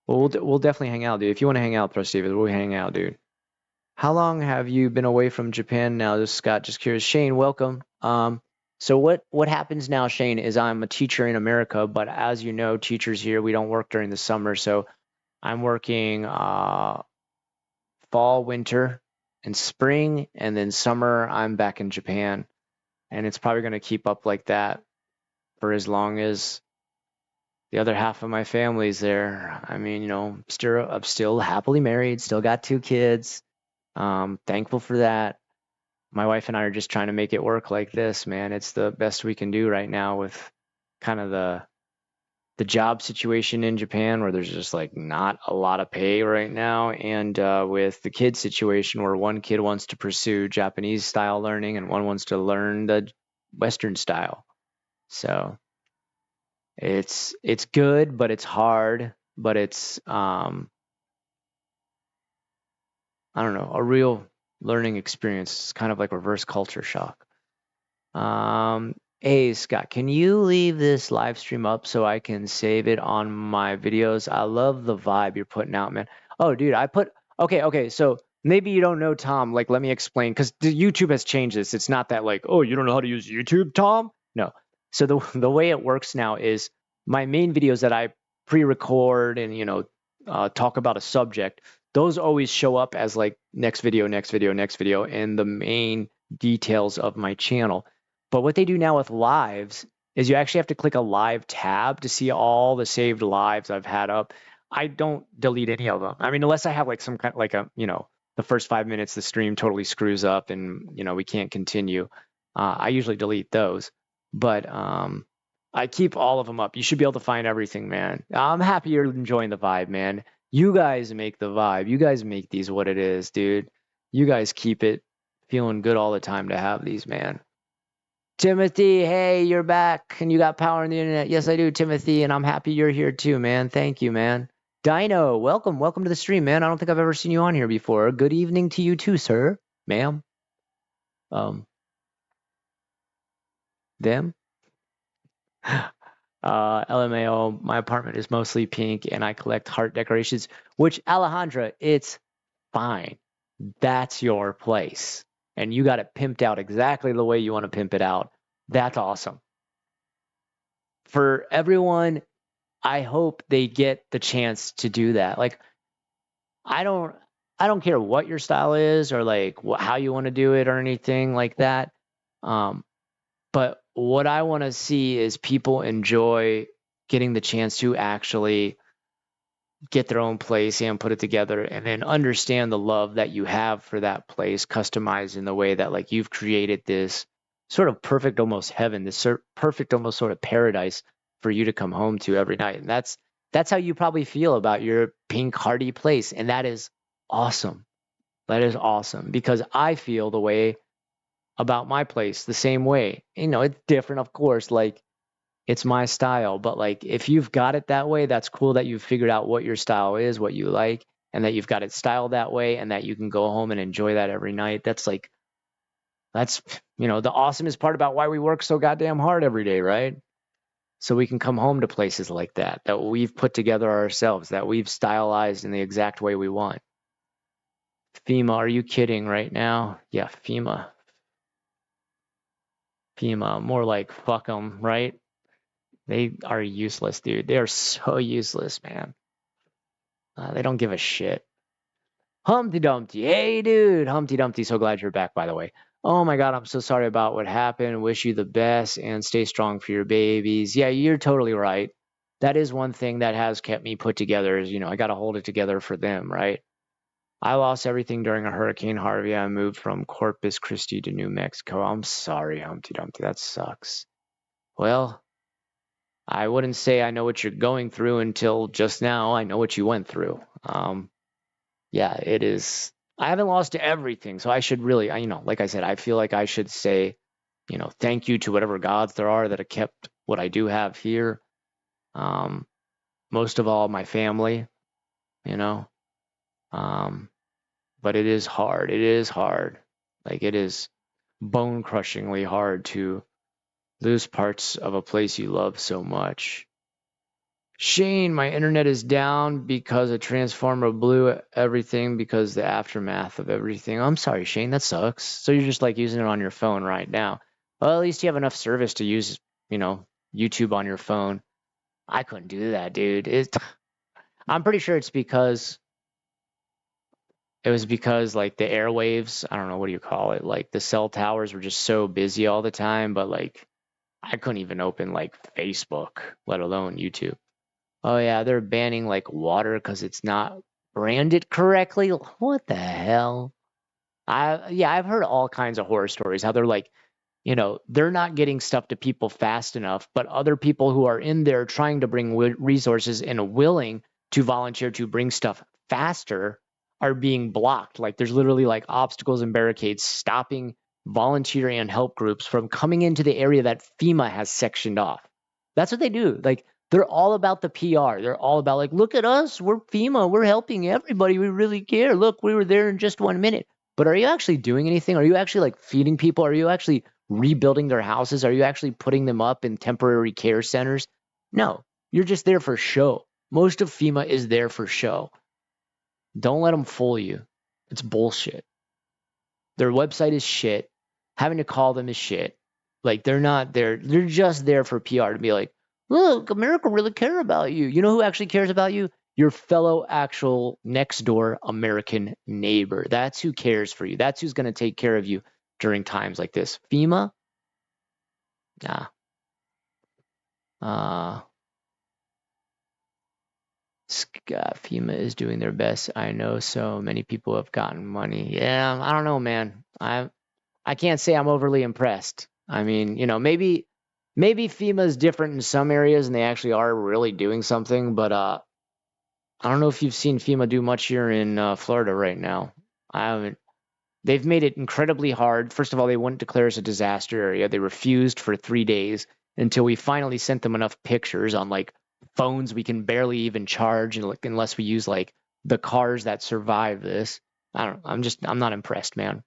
Well, we'll definitely hang out, dude. If you want to hang out, Thrustavius, we'll hang out, dude. How long have you been away from Japan now? Just Scott, just curious. Shane, welcome. So what happens now, Shane, is I'm a teacher in America, but as you know, teachers here, we don't work during the summer. So I'm working fall, winter, and spring, and then summer, I'm back in Japan. And it's probably going to keep up like that for as long as the other half of my family's there. I mean, I'm still happily married, still got 2 kids. Thankful for that. My wife and I are just trying to make it work like this, man. It's the best we can do right now with kind of the job situation in Japan where there's just like not a lot of pay right now, and with the kid situation where one kid wants to pursue Japanese style learning and one wants to learn the Western style. So it's good, but it's hard, but it's I don't know, a real learning experience. It's kind of like reverse culture shock. Hey Scott, can you leave this live stream up so I can save it on my videos? I love the vibe you're putting out, man. Oh, dude, okay. So maybe you don't know Tom. Like, let me explain, because YouTube has changed this. It's not that like, oh, you don't know how to use YouTube, Tom? No. So the way it works now is my main videos that I pre-record and talk about a subject. Those always show up as like next video, next video, next video, and the main details of my channel. But what they do now with lives is you actually have to click a live tab to see all the saved lives I've had up. I don't delete any of them. I mean, unless I have like some kind like the first 5 minutes the stream totally screws up and we can't continue. I usually delete those, but I keep all of them up. You should be able to find everything, man. I'm happy you're enjoying the vibe, man. You guys make the vibe. You guys make these what it is, dude. You guys keep it feeling good all the time to have these, man. Timothy, hey, you're back and you got power on the internet. Yes, I do, Timothy, and I'm happy you're here too, man. Thank you, man. Dino, welcome to the stream, man. I don't think I've ever seen you on here before. Good evening to you too, sir, ma'am. Them. LMAO, my apartment is mostly pink and I collect heart decorations, which Alejandra, it's fine. That's your place. And you got it pimped out exactly the way you want to pimp it out. That's awesome. For everyone, I hope they get the chance to do that. Like, I don't care what your style is or like how you want to do it or anything like that. But what I want to see is people enjoy getting the chance to actually get their own place and put it together and then understand the love that you have for that place, customized in the way that like you've created this sort of perfect almost heaven, this perfect almost sort of paradise for you to come home to every night. And that's how you probably feel about your pink hearty place. And that is awesome. That is awesome because I feel the way about my place the same way. It's different, of course, like it's my style, but like if you've got it that way, that's cool that you've figured out what your style is, what you like, and that you've got it styled that way and that you can go home and enjoy that every night. That's the awesomest part about why we work so goddamn hard every day, right? So we can come home to places like that we've put together ourselves, that we've stylized in the exact way we want. FEMA, are you kidding right now? Yeah, FEMA, more like fuck them, right? They are useless, dude. They are so useless, man. They don't give a shit. Humpty Dumpty. Hey, dude. Humpty Dumpty. So glad you're back, by the way. Oh my God, I'm so sorry about what happened. Wish you the best and stay strong for your babies. Yeah, you're totally right. That is one thing that has kept me put together is, I got to hold it together for them, right? I lost everything during a Hurricane Harvey. I moved from Corpus Christi to New Mexico. I'm sorry, Humpty Dumpty. That sucks. Well, I wouldn't say I know what you're going through until just now. I know what you went through. Yeah, it is. I haven't lost everything, so I should really, like I said, I feel like I should say, thank you to whatever gods there are that have kept what I do have here. Most of all, my family, but it is hard. It is hard. Like it is bone crushingly hard to lose parts of a place you love so much. Shane, my internet is down because a transformer blew everything because the aftermath of everything. I'm sorry, Shane, that sucks. So you're just like using it on your phone right now. Well, at least you have enough service to use, you know, YouTube on your phone. I couldn't do that, dude. I'm pretty sure it was because like the airwaves, I don't know, what do you call it? Like the cell towers were just so busy all the time, but like I couldn't even open like Facebook, let alone YouTube. Oh yeah, they're banning like water because it's not branded correctly. What the hell? I've heard all kinds of horror stories how they're like, they're not getting stuff to people fast enough, but other people who are in there trying to bring resources and are willing to volunteer to bring stuff faster are being blocked. Like there's literally like obstacles and barricades stopping volunteer and help groups from coming into the area that FEMA has sectioned off. That's what they do. Like they're all about the PR. They're all about like, look at us, we're FEMA, we're helping everybody, we really care. Look, we were there in just 1 minute. But are you actually doing anything? Are you actually like feeding people? Are you actually rebuilding their houses? Are you actually putting them up in temporary care centers? No, you're just there for show. Most of FEMA is there for show. Don't let them fool you. It's bullshit. Their website is shit. Having to call them is shit. Like they're not there. They're just there for PR to be like, look, America really care about you. You know who actually cares about you? Your fellow actual next door American neighbor. That's who cares for you. That's who's going to take care of you during times like this. FEMA? Nah. Uh, FEMA is doing their best. I know so many people have gotten money. Yeah, I don't know, man. I can't say I'm overly impressed. I mean, maybe FEMA is different in some areas and they actually are really doing something, but I don't know if you've seen FEMA do much here in Florida right now. I haven't. They've made it incredibly hard. First of all, they wouldn't declare us a disaster area. They refused for 3 days until we finally sent them enough pictures on like phones we can barely even charge unless we use like the cars that survive this. I'm not impressed, man.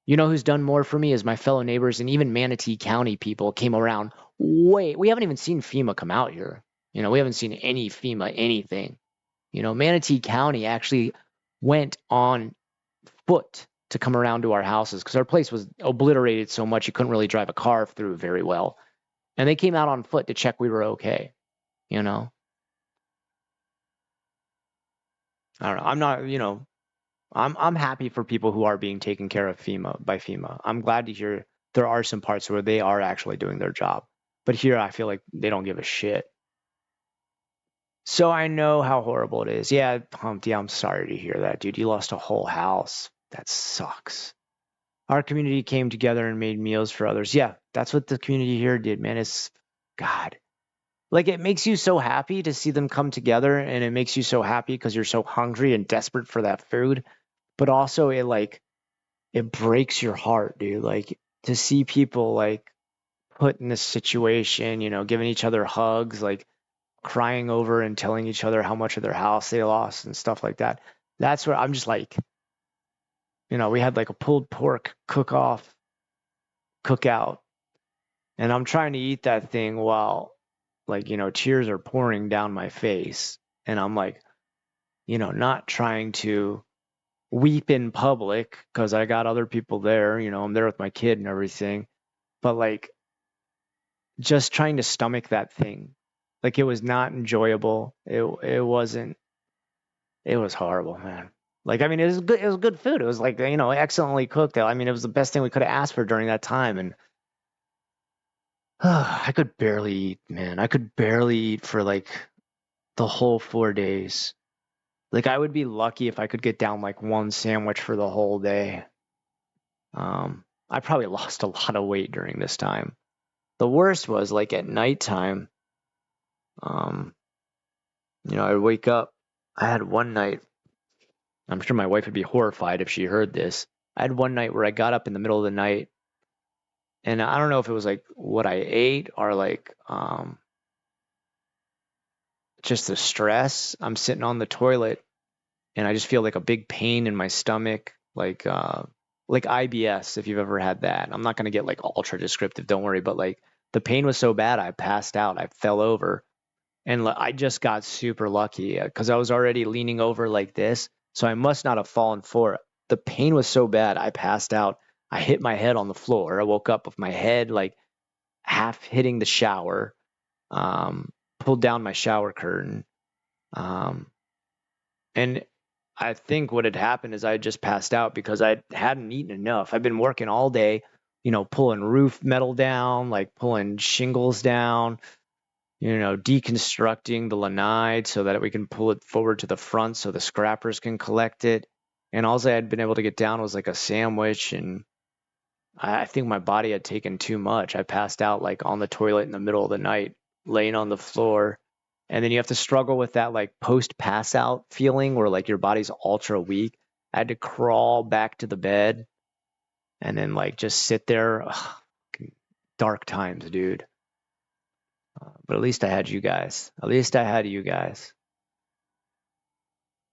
You know who's done more for me is my fellow neighbors and even Manatee County people came around. Wait, we haven't even seen FEMA come out here. We haven't seen any FEMA anything. Manatee County actually went on foot to come around to our houses because our place was obliterated so much you couldn't really drive a car through very well. And they came out on foot to check we were okay. I don't know. I'm not, I'm happy for people who are being taken care of by FEMA. I'm glad to hear there are some parts where they are actually doing their job. But here I feel like they don't give a shit. So I know how horrible it is. Yeah, Humpty, I'm sorry to hear that, dude. You lost a whole house. That sucks. Our community came together and made meals for others. Yeah, that's what the community here did, man. It's God. Like it makes you so happy to see them come together and it makes you so happy because you're so hungry and desperate for that food. But also it breaks your heart, dude. Like to see people like put in this situation, giving each other hugs, like crying over and telling each other how much of their house they lost and stuff like that. That's where I'm just like, we had like a pulled pork cookout, and I'm trying to eat that thing while like, tears are pouring down my face. And I'm like, not trying to weep in public because I got other people there, I'm there with my kid and everything. But like just trying to stomach that thing. Like it was not enjoyable. It wasn't it was horrible, man. Like I mean it was good food. It was like, excellently cooked. I mean it was the best thing we could have asked for during that time and I could barely eat, man. I could barely eat for like the whole 4 days. Like I would be lucky if I could get down like one sandwich for the whole day. I probably lost a lot of weight during this time. The worst was like at nighttime. Um, I'd wake up. I had one night. I'm sure my wife would be horrified if she heard this. I had one night where I got up in the middle of the night, and I don't know if it was like what I ate or like just the stress. I'm sitting on the toilet, and I just feel like a big pain in my stomach, like IBS, if you've ever had that. I'm not gonna get like ultra descriptive, don't worry, but like the pain was so bad, I passed out, I fell over, and I just got super lucky because I was already leaning over like this, so I must not have fallen for it. The pain was so bad, I passed out. I hit my head on the floor. I woke up with my head like half hitting the shower, pulled down my shower curtain. Um, and I think what had happened is I had just passed out because I hadn't eaten enough. I've been working all day, pulling roof metal down, like pulling shingles down, deconstructing the lanai so that we can pull it forward to the front so the scrappers can collect it. And all I had been able to get down was like a sandwich, and I think my body had taken too much. I passed out like on the toilet in the middle of the night, laying on the floor. And then you have to struggle with that like post pass out feeling where like your body's ultra weak. I had to crawl back to the bed and then like just sit there. Ugh, dark times, dude. But at least I had you guys. At least I had you guys.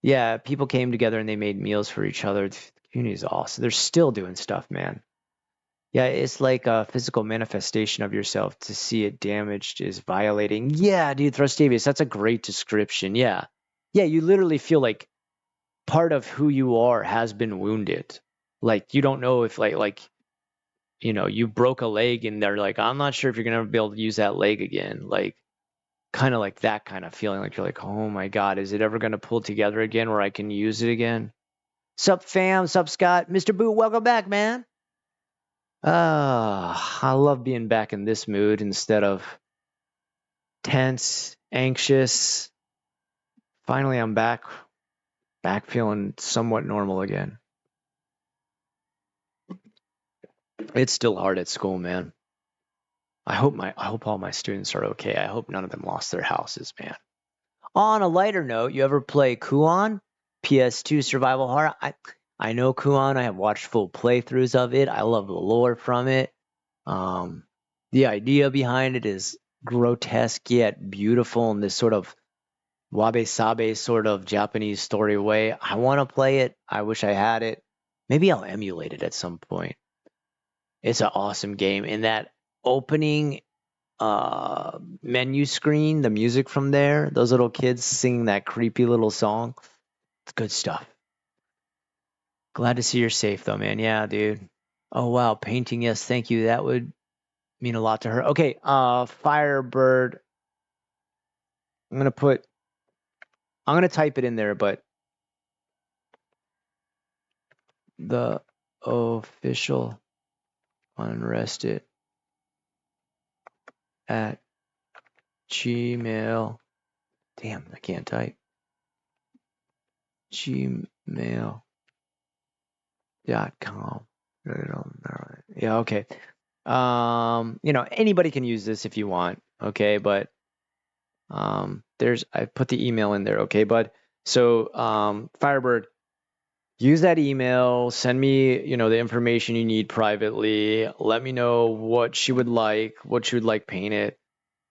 Yeah, people came together and they made meals for each other. The community is awesome. They're still doing stuff, man. Yeah, it's like a physical manifestation of yourself. To see it damaged is violating. Yeah, dude, Thrustavius, that's a great description. Yeah. Yeah, you literally feel like part of who you are has been wounded. Like you don't know if you broke a leg and they're like, I'm not sure if you're gonna be able to use that leg again. Like kind of like that kind of feeling, like you're like, oh my God, is it ever gonna pull together again where I can use it again? Sup fam, sup Scott, Mr. Boo, welcome back, man. I love being back in this mood instead of tense, anxious. Finally, I'm back feeling somewhat normal again. It's still hard at school, man. I hope all my students are okay. I hope none of them lost their houses, man. On a lighter note, you ever play Kuon? PS2 survival horror? I know Kuon. I have watched full playthroughs of it. I love the lore from it. The idea behind it is grotesque yet beautiful in this sort of wabi-sabi sort of Japanese story way. I want to play it. I wish I had it. Maybe I'll emulate it at some point. It's an awesome game. In that opening menu screen, the music from there, those little kids singing that creepy little song, it's good stuff. Glad to see you're safe though, man. Yeah, dude. Oh wow, painting, yes, thank you. That would mean a lot to her. Okay, Firebird. I'm gonna type it in there, but the official unrested at Gmail. Damn, I can't type. Gmail.com. Yeah, okay. Anybody can use this if you want, okay, but I put the email in there, okay, bud. So Firebird, use that email, send me, the information you need privately. Let me know what she would like painted.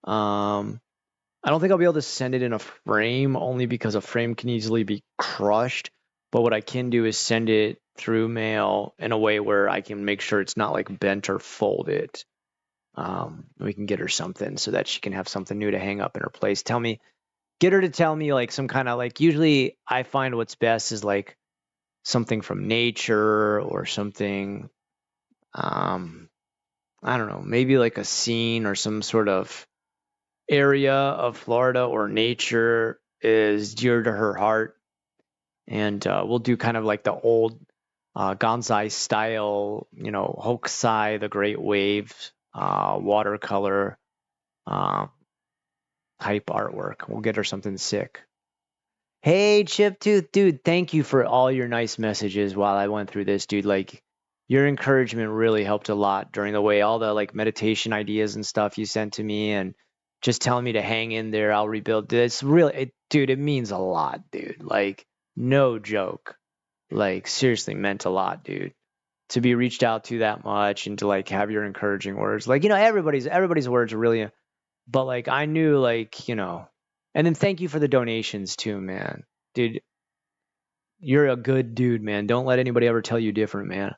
I don't think I'll be able to send it in a frame only because a frame can easily be crushed. But what I can do is send it through mail in a way where I can make sure it's not like bent or folded. We can get her something so that she can have something new to hang up in her place. Get her to tell me like some kind of like, usually I find what's best is like something from nature or something, I don't know, maybe like a scene or some sort of area of Florida or nature is dear to her heart. And we'll do kind of like the old Gonzai style, Hokusai, the Great Waves, watercolor type artwork. We'll get her something sick. Hey, Chiptooth, dude, thank you for all your nice messages while I went through this, dude. Like, your encouragement really helped a lot during the way. All the like meditation ideas and stuff you sent to me, and just telling me to hang in there. I'll rebuild. It's really, dude, it means a lot, dude. Like, no joke. Like, seriously meant a lot, dude. To be reached out to that much and to like have your encouraging words. Like, everybody's words are really, but like I knew like, and then thank you for the donations too, man. Dude, you're a good dude, man. Don't let anybody ever tell you different, man.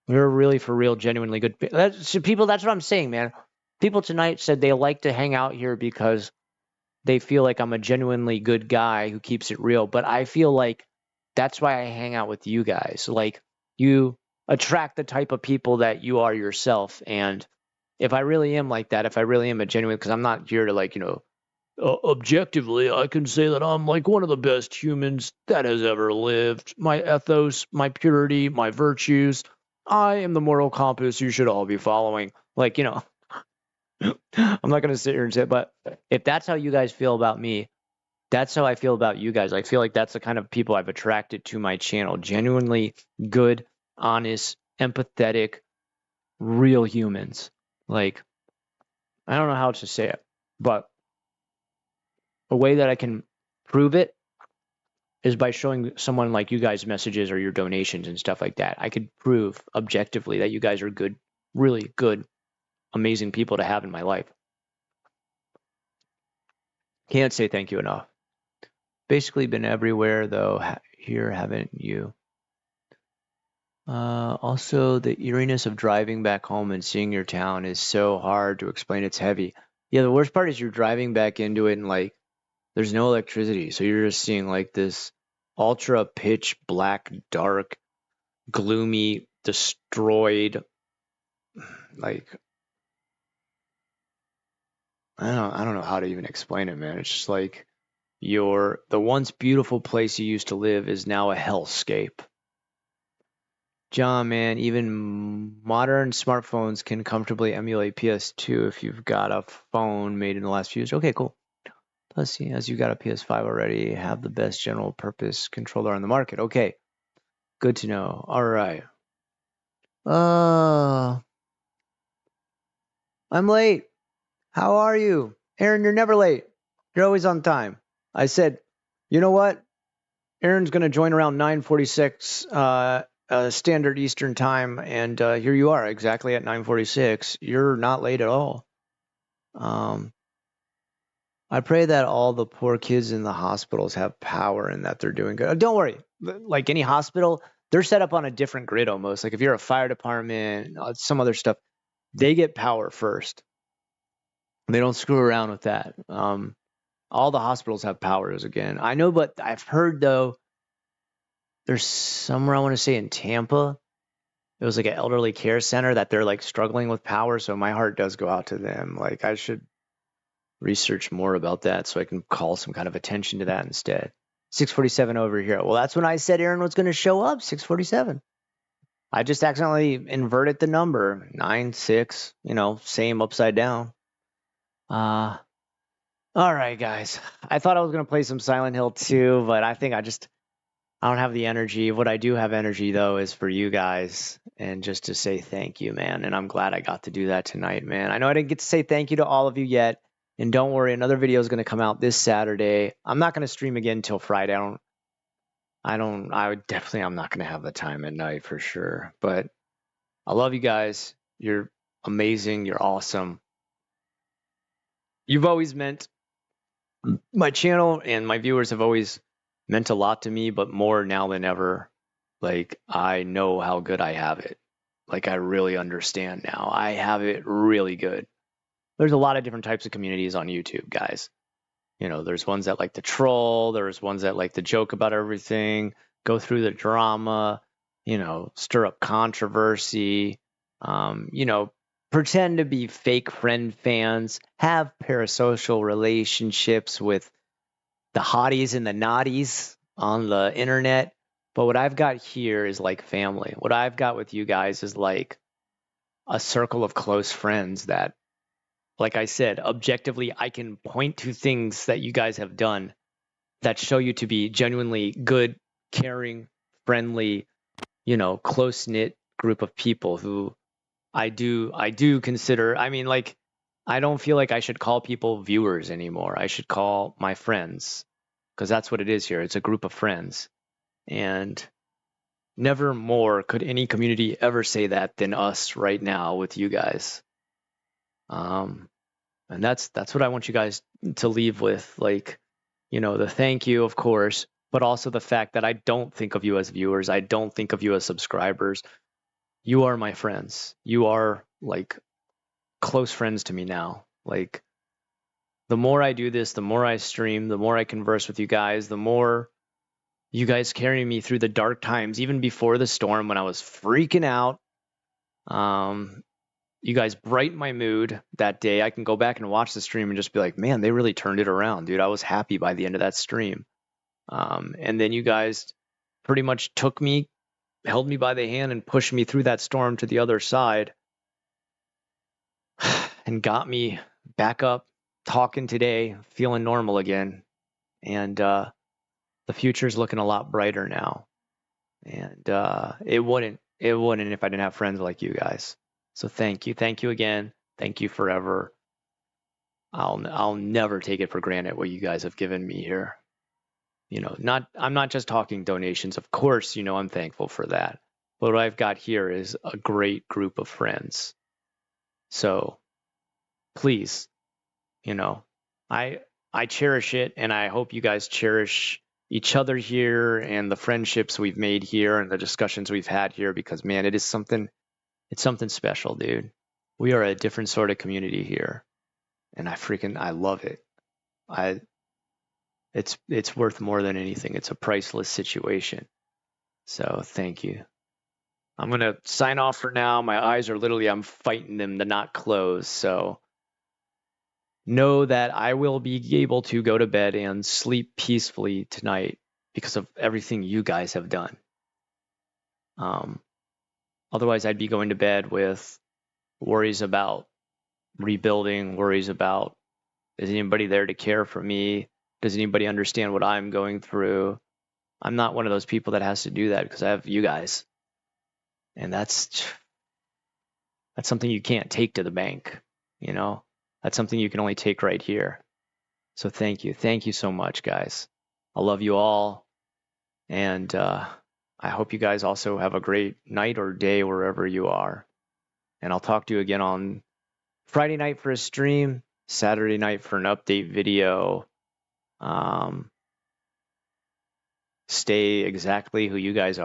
You're really for real, genuinely good. That's what I'm saying, man. People tonight said they like to hang out here because they feel like I'm a genuinely good guy who keeps it real. But I feel like that's why I hang out with you guys. Like, you attract the type of people that you are yourself. And if I really am like that, if I really am a genuine, because I'm not here to like, objectively, I can say that I'm like one of the best humans that has ever lived. My ethos, my purity, my virtues. I am the moral compass you should all be following. Like, I'm not going to sit here and say, but if that's how you guys feel about me, that's how I feel about you guys. I feel like that's the kind of people I've attracted to my channel. Genuinely good, honest, empathetic, real humans. Like, I don't know how to say it, but a way that I can prove it is by showing someone like you guys messages or your donations and stuff like that. I could prove objectively that you guys are good, really good, amazing people to have in my life. Can't say thank you enough. Basically been everywhere though here, haven't you? Also, the eeriness of driving back home and seeing your town is so hard to explain. It's heavy. Yeah, the worst part is you're driving back into it and like there's no electricity, so you're just seeing like this ultra pitch black, dark, gloomy, destroyed, like I don't know how to even explain it, man. It's just like the once beautiful place you used to live is now a hellscape. John, man, even modern smartphones can comfortably emulate PS2 if you've got a phone made in the last few years. Okay, cool. Let's see, as you got a PS5 already, have the best general purpose controller on the market. Okay, good to know. All right. I'm late. How are you? Aaron, you're never late. You're always on time. I said, you know what? Aaron's going to join around 9:46 standard Eastern time, and here you are, exactly at 9:46. You're not late at all. I pray that all the poor kids in the hospitals have power and that they're doing good. Don't worry. Like any hospital, they're set up on a different grid almost. Like if you're a fire department, some other stuff, they get power first. They don't screw around with that. All the hospitals have powers again. I know, but I've heard though, there's somewhere I want to say in Tampa, it was like an elderly care center that they're like struggling with power. So my heart does go out to them. Like I should research more about that so I can call some kind of attention to that instead. 6:47 over here. Well, that's when I said Aaron was going to show up. 6:47. I just accidentally inverted the number 9-6. Same upside down. All right, guys. I thought I was going to play some Silent Hill 2, but I think I don't have the energy. What I do have energy, though, is for you guys and just to say thank you, man. And I'm glad I got to do that tonight, man. I know I didn't get to say thank you to all of you yet. And don't worry, another video is going to come out this Saturday. I'm not going to stream again until Friday. I'm not going to have the time at night for sure. But I love you guys. You're amazing. You're awesome. You've always meant, my channel and my viewers have always meant a lot to me, but more now than ever. Like, I know how good I have it. Like, I really understand now. I have it really good. There's a lot of different types of communities on YouTube, guys. There's ones that like to troll. There's ones that like to joke about everything, go through the drama, stir up controversy, pretend to be fake friend fans, have parasocial relationships with the hotties and the naughties on the internet. But what I've got here is like family. What I've got with you guys is like a circle of close friends that, like I said, objectively, I can point to things that you guys have done that show you to be genuinely good, caring, friendly, close-knit group of people who I do consider. I mean, like, I don't feel like I should call people viewers anymore. I should call my friends, because that's what it is here. It's a group of friends. And never more could any community ever say that than us right now with you guys. And that's what I want you guys to leave with, like, the thank you, of course, but also the fact that I don't think of you as viewers. I don't think of you as subscribers. You are my friends. You are like close friends to me now. Like, the more I do this, the more I stream, the more I converse with you guys, the more, You guys carrying me through the dark times, even before the storm when I was freaking out. You guys brightened my mood that day. I can go back and watch the stream and just be like, man, they really turned it around, dude. I was happy by the end of that stream. And then you guys pretty much took me, held me by the hand and pushed me through that storm to the other side and got me back up, talking today, feeling normal again. And the future's looking a lot brighter now. And it wouldn't if I didn't have friends like you guys. So thank you again. Thank you forever. I'll never take it for granted what you guys have given me here. You know, I'm not just talking donations. Of course, you know, I'm thankful for that. But what I've got here is a great group of friends. So please, you know, I cherish it, and I hope you guys cherish each other here and the friendships we've made here and the discussions we've had here, because man, it's something special, dude. We are a different sort of community here, and I love it. It's worth more than anything. It's a priceless situation. So thank you. I'm gonna sign off for now. My eyes are literally, I'm fighting them to not close. So know that I will be able to go to bed and sleep peacefully tonight because of everything you guys have done. Otherwise, I'd be going to bed with worries about rebuilding, worries about, is anybody there to care for me? Does anybody understand what I'm going through? I'm not one of those people that has to do that because I have you guys. And that's something you can't take to the bank, you know? That's something you can only take right here. So thank you. Thank you so much, guys. I love you all. And I hope you guys also have a great night or day wherever you are. And I'll talk to you again on Friday night for a stream, Saturday night for an update video. Stay exactly who you guys are.